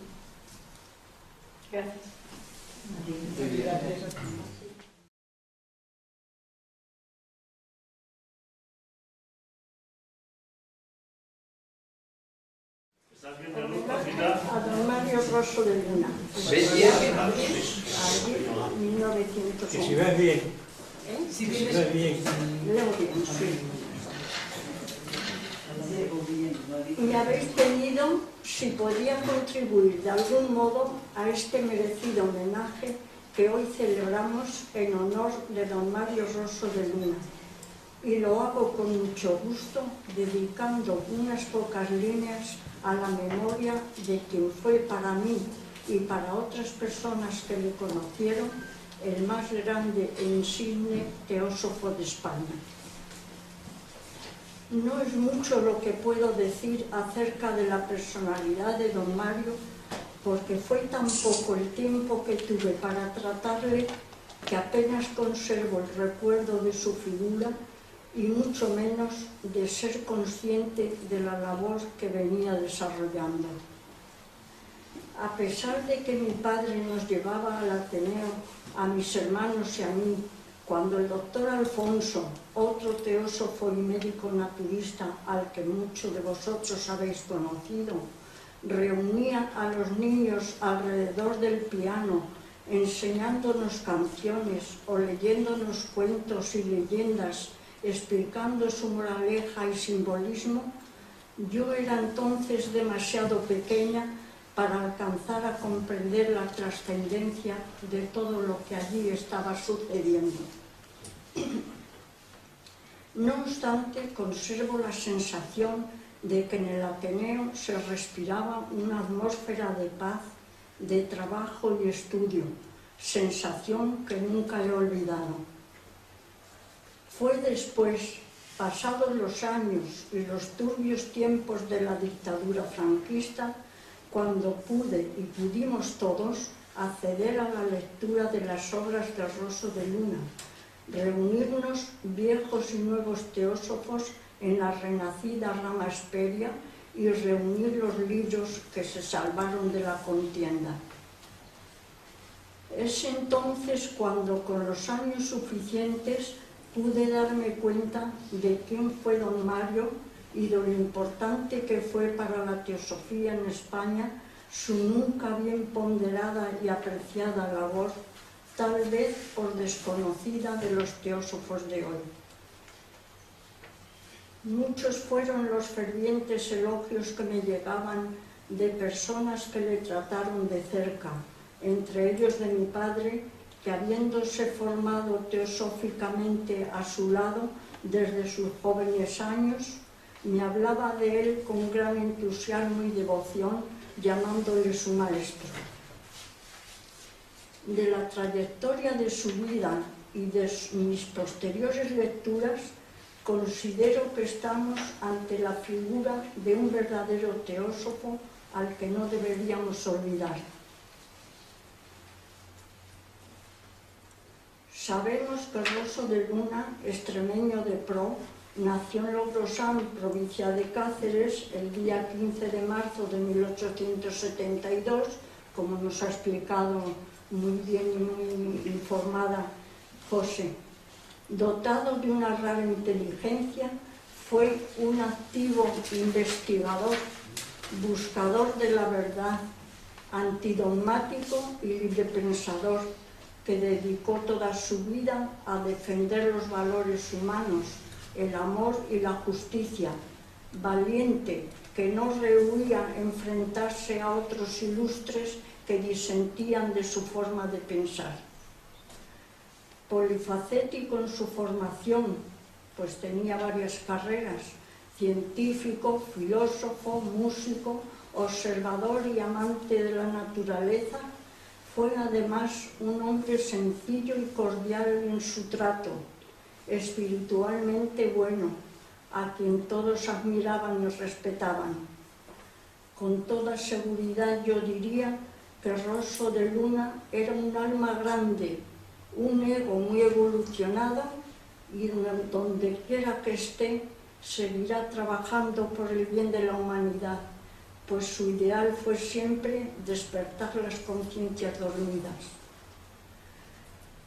Gracias. ¿Estás viendo el luz al final? A don Mario Rosso de Luna. ¿Ves bien? Allí, 1900. Que si ves bien. Si que si ves bien. Leo bien, sí. Me habéis pedido si podía contribuir de algún modo a este merecido homenaje que hoy celebramos en honor de don Mario Rosso de Luna. Y lo hago con mucho gusto, dedicando unas pocas líneas a la memoria de quien fue para mí y para otras personas que le conocieron el más grande e insigne teósofo de España. No es mucho lo que puedo decir acerca de la personalidad de don Mario, porque fue tan poco el tiempo que tuve para tratarle que apenas conservo el recuerdo de su figura y mucho menos de ser consciente de la labor que venía desarrollando. A pesar de que mi padre nos llevaba al Ateneo, a mis hermanos y a mí, cuando el doctor Alfonso, otro teósofo y médico naturista al que muchos de vosotros habéis conocido, reunía a los niños alrededor del piano, enseñándonos canciones o leyéndonos cuentos y leyendas, explicando su moraleja y simbolismo, yo era entonces demasiado pequeña para alcanzar a comprender la trascendencia de todo lo que allí estaba sucediendo. No obstante, conservo la sensación de que en el Ateneo se respiraba una atmósfera de paz, de trabajo y estudio, sensación que nunca he olvidado. Fue después, Pasados los años y los turbios tiempos de la dictadura franquista, cuando pude y pudimos todos acceder a la lectura de las obras de Rosso de Luna, reunirnos viejos y nuevos teósofos en la renacida rama Hesperia y reunir los libros que se salvaron de la contienda. Es entonces cuando, con los años suficientes, pude darme cuenta de quién fue don Mario y de lo importante que fue para la teosofía en España su nunca bien ponderada y apreciada labor, tal vez por desconocida de los teósofos de hoy. Muchos fueron los fervientes elogios que me llegaban de personas que le trataron de cerca, entre ellos de mi padre, que habiéndose formado teosóficamente a su lado desde sus jóvenes años, me hablaba de él con gran entusiasmo y devoción, llamándole su maestro. De la trayectoria de su vida y de mis posteriores lecturas, considero que estamos ante la figura de un verdadero teósofo al que no deberíamos olvidar. Sabemos que Rosso de Luna, extremeño de Pro, nació en Logrosán, provincia de Cáceres, el día 15 de marzo de 1872, como nos ha explicado muy bien y muy informada José. Dotado de una rara inteligencia, fue un activo investigador, buscador de la verdad, antidogmático y librepensador, que dedicó toda su vida a defender los valores humanos, el amor y la justicia, valiente, que no rehuía enfrentarse a otros ilustres que disentían de su forma de pensar. Polifacético en su formación, pues tenía varias carreras: científico, filósofo, músico, observador y amante de la naturaleza, fue además un hombre sencillo y cordial en su trato, espiritualmente bueno, a quien todos admiraban y respetaban. Con toda seguridad yo diría que Rosso de Luna era un alma grande, un ego muy evolucionado, y donde quiera que esté seguirá trabajando por el bien de la humanidad, pues su ideal fue siempre despertar las conciencias dormidas.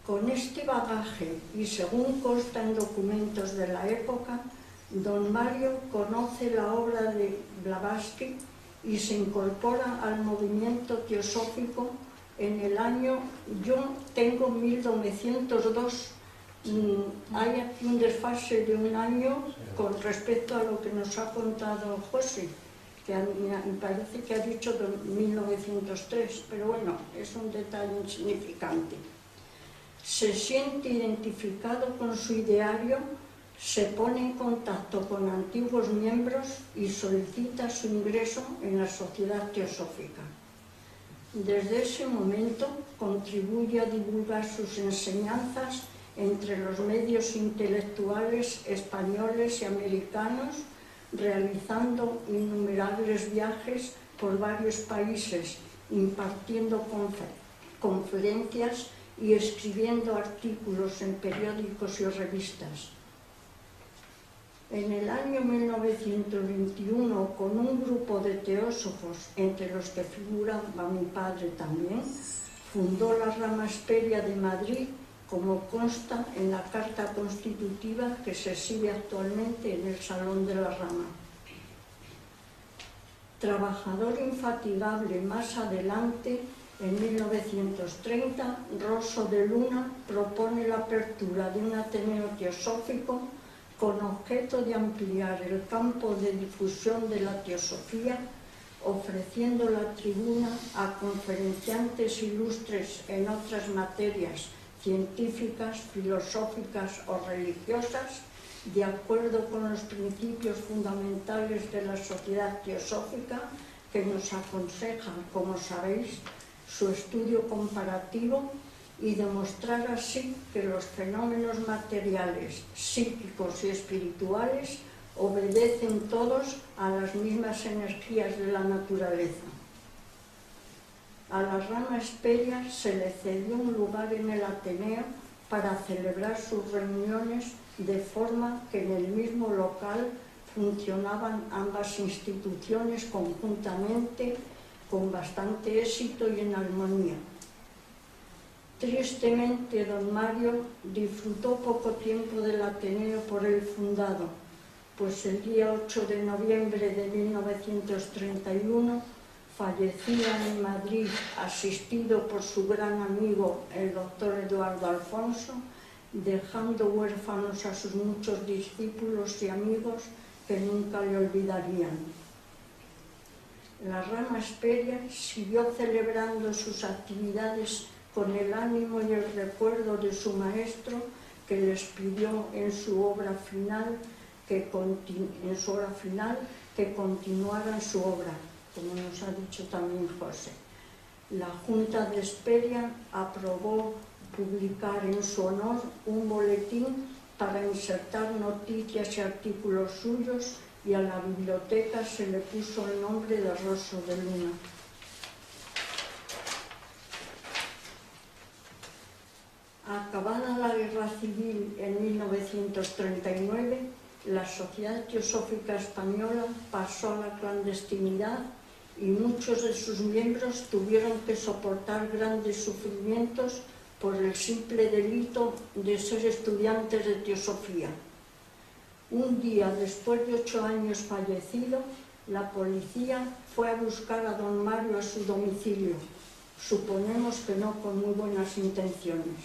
Con este bagaje, y según consta en documentos de la época, don Mario conoce la obra de Blavatsky y se incorpora al movimiento teosófico en el año, yo tengo 1902, hay aquí un desfase de un año con respecto a lo que nos ha contado José, que me parece que ha dicho 1903, pero bueno, es un detalle insignificante. Se siente identificado con su ideario, se pone en contacto con antiguos miembros y solicita su ingreso en la Sociedad Teosófica. Desde ese momento contribuye a divulgar sus enseñanzas entre los medios intelectuales españoles y americanos, realizando innumerables viajes por varios países, impartiendo conferencias y escribiendo artículos en periódicos y revistas. En el año 1921, con un grupo de teósofos, entre los que figuraba mi padre también, fundó la rama Hesperia de Madrid, como consta en la Carta Constitutiva que se exhibe actualmente en el Salón de la Rama. Trabajador infatigable, más adelante, en 1930, Rosso de Luna propone la apertura de un Ateneo Teosófico con objeto de ampliar el campo de difusión de la teosofía, ofreciendo la tribuna a conferenciantes ilustres en otras materias científicas, filosóficas o religiosas, de acuerdo con los principios fundamentales de la Sociedad Teosófica, que nos aconsejan, como sabéis, su estudio comparativo, y demostrar así que los fenómenos materiales, psíquicos y espirituales obedecen todos a las mismas energías de la naturaleza. A la rama Hesperia se le cedió un lugar en el Ateneo para celebrar sus reuniones, de forma que en el mismo local funcionaban ambas instituciones conjuntamente con bastante éxito y en armonía. Tristemente, don Mario disfrutó poco tiempo del Ateneo por él fundado, pues el día 8 de noviembre de 1931 fallecía en Madrid, asistido por su gran amigo, el doctor Eduardo Alfonso, dejando huérfanos a sus muchos discípulos y amigos que nunca le olvidarían. La rama Hesperia siguió celebrando sus actividades con el ánimo y el recuerdo de su maestro, que les pidió en su obra final que continuaran su obra, como nos ha dicho también José. La Junta de Hesperia aprobó publicar en su honor un boletín para insertar noticias y artículos suyos, y a la biblioteca se le puso el nombre de Rosso de Luna. Acabada la Guerra Civil en 1939, la Sociedad Teosófica Española pasó a la clandestinidad y muchos de sus miembros tuvieron que soportar grandes sufrimientos por el simple delito de ser estudiantes de teosofía. Un día después de 8 años fallecido, la policía fue a buscar a don Mario a su domicilio, suponemos que no con muy buenas intenciones.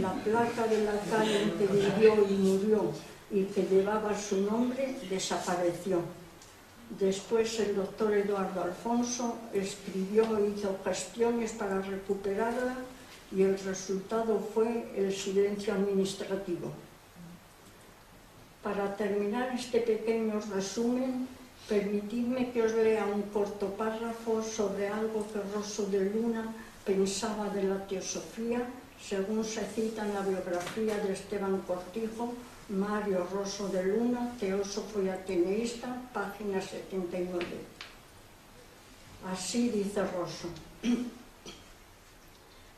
La placa de la calle en que vivió y murió y que llevaba su nombre desapareció. Después el doctor Eduardo Alfonso escribió e hizo gestiones para recuperarla y el resultado fue el silencio administrativo. Para terminar este pequeño resumen, permitidme que os lea un corto párrafo sobre algo que Rosso de Luna pensaba de la teosofía, según se cita en la biografía de Esteban Cortijo, Mario Rosso de Luna, teósofo y ateneísta, página 79. Así dice Rosso: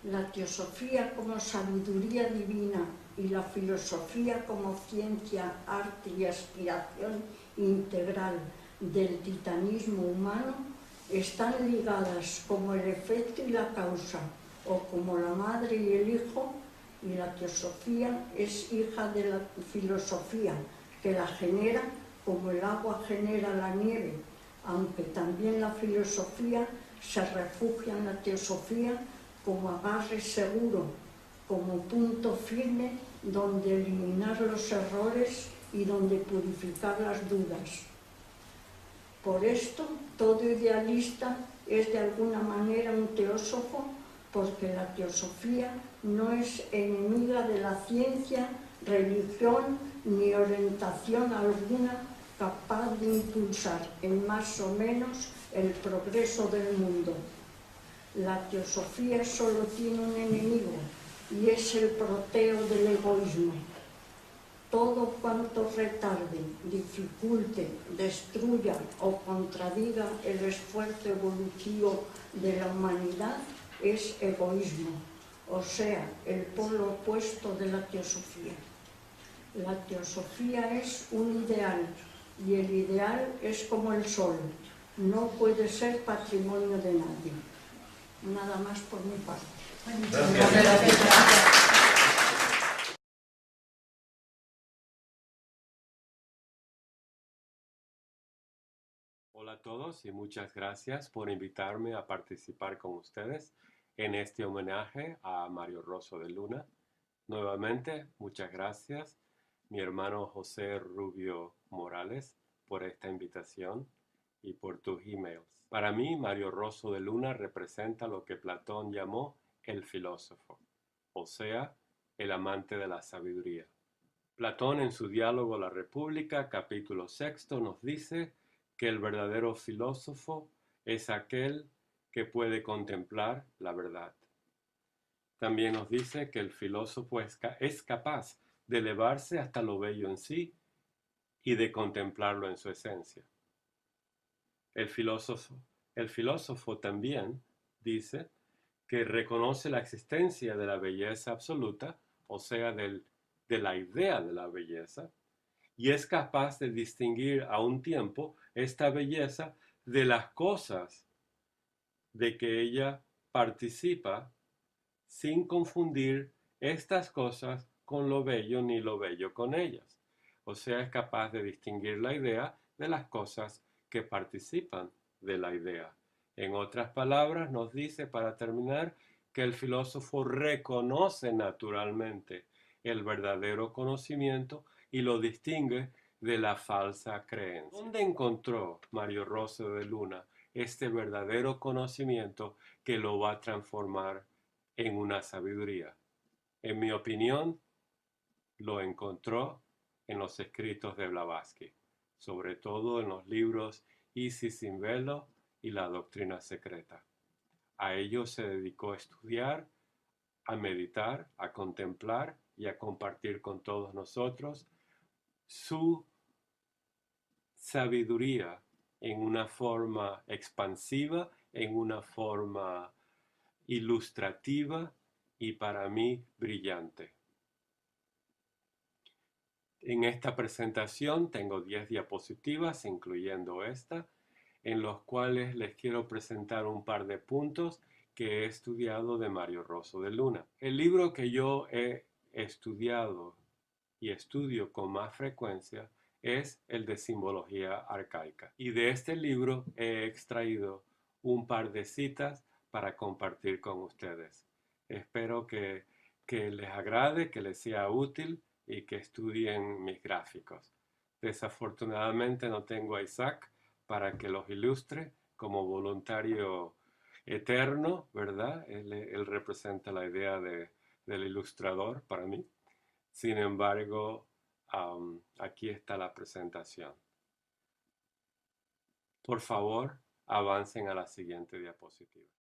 la teosofía como sabiduría divina y la filosofía como ciencia, arte y aspiración integral del titanismo humano están ligadas como el efecto y la causa, o como la madre y el hijo, y la teosofía es hija de la filosofía, que la genera como el agua genera la nieve, aunque también la filosofía se refugia en la teosofía como agarre seguro, como punto firme donde eliminar los errores y donde purificar las dudas. Por esto, todo idealista es de alguna manera un teósofo, porque la teosofía no es enemiga de la ciencia, religión ni orientación alguna capaz de impulsar en más o menos el progreso del mundo. La teosofía solo tiene un enemigo, y es el proteo del egoísmo. Todo cuanto retarde, dificulte, destruya o contradiga el esfuerzo evolutivo de la humanidad es egoísmo, o sea, el polo opuesto de la teosofía. La teosofía es un ideal, y el ideal es como el sol, no puede ser patrimonio de nadie. Nada más por mi parte. Gracias. Hola a todos y muchas gracias por invitarme a participar con ustedes en este homenaje a Mario Rosso de Luna. Nuevamente, muchas gracias, mi hermano José Rubio Morales, por esta invitación y por tus emails. Para mí, Mario Rosso de Luna representa lo que Platón llamó el filósofo, o sea, el amante de la sabiduría. Platón, en su diálogo La República, capítulo 6, nos dice que el verdadero filósofo es aquel que puede contemplar la verdad. También nos dice que el filósofo es capaz de elevarse hasta lo bello en sí y de contemplarlo en su esencia. El filósofo también dice que reconoce la existencia de la belleza absoluta, o sea, de la idea de la belleza, y es capaz de distinguir a un tiempo esta belleza de las cosas de que ella participa, sin confundir estas cosas con lo bello ni lo bello con ellas. O sea, es capaz de distinguir la idea de las cosas que participan de la idea. En otras palabras, nos dice, para terminar, que el filósofo reconoce naturalmente el verdadero conocimiento y lo distingue de la falsa creencia. ¿Dónde encontró Mario Rosso de Luna este verdadero conocimiento que lo va a transformar en una sabiduría? En mi opinión, lo encontró en los escritos de Blavatsky, sobre todo en los libros Isis sin velo y La doctrina secreta. A ellos se dedicó a estudiar, a meditar, a contemplar y a compartir con todos nosotros su sabiduría en una forma expansiva, en una forma ilustrativa y para mí brillante. En esta presentación tengo 10 diapositivas, incluyendo esta, en los cuales les quiero presentar un par de puntos que he estudiado de Mario Rosso de Luna. El libro que yo he estudiado y estudio con más frecuencia es el de Simbología Arcaica. Y de este libro he extraído un par de citas para compartir con ustedes. Espero que les agrade, que les sea útil y que estudien mis gráficos. Desafortunadamente no tengo a Isaac para que los ilustre como voluntario eterno, ¿verdad? Él representa la idea del ilustrador para mí. Sin embargo, aquí está la presentación. Por favor, avancen a la siguiente diapositiva.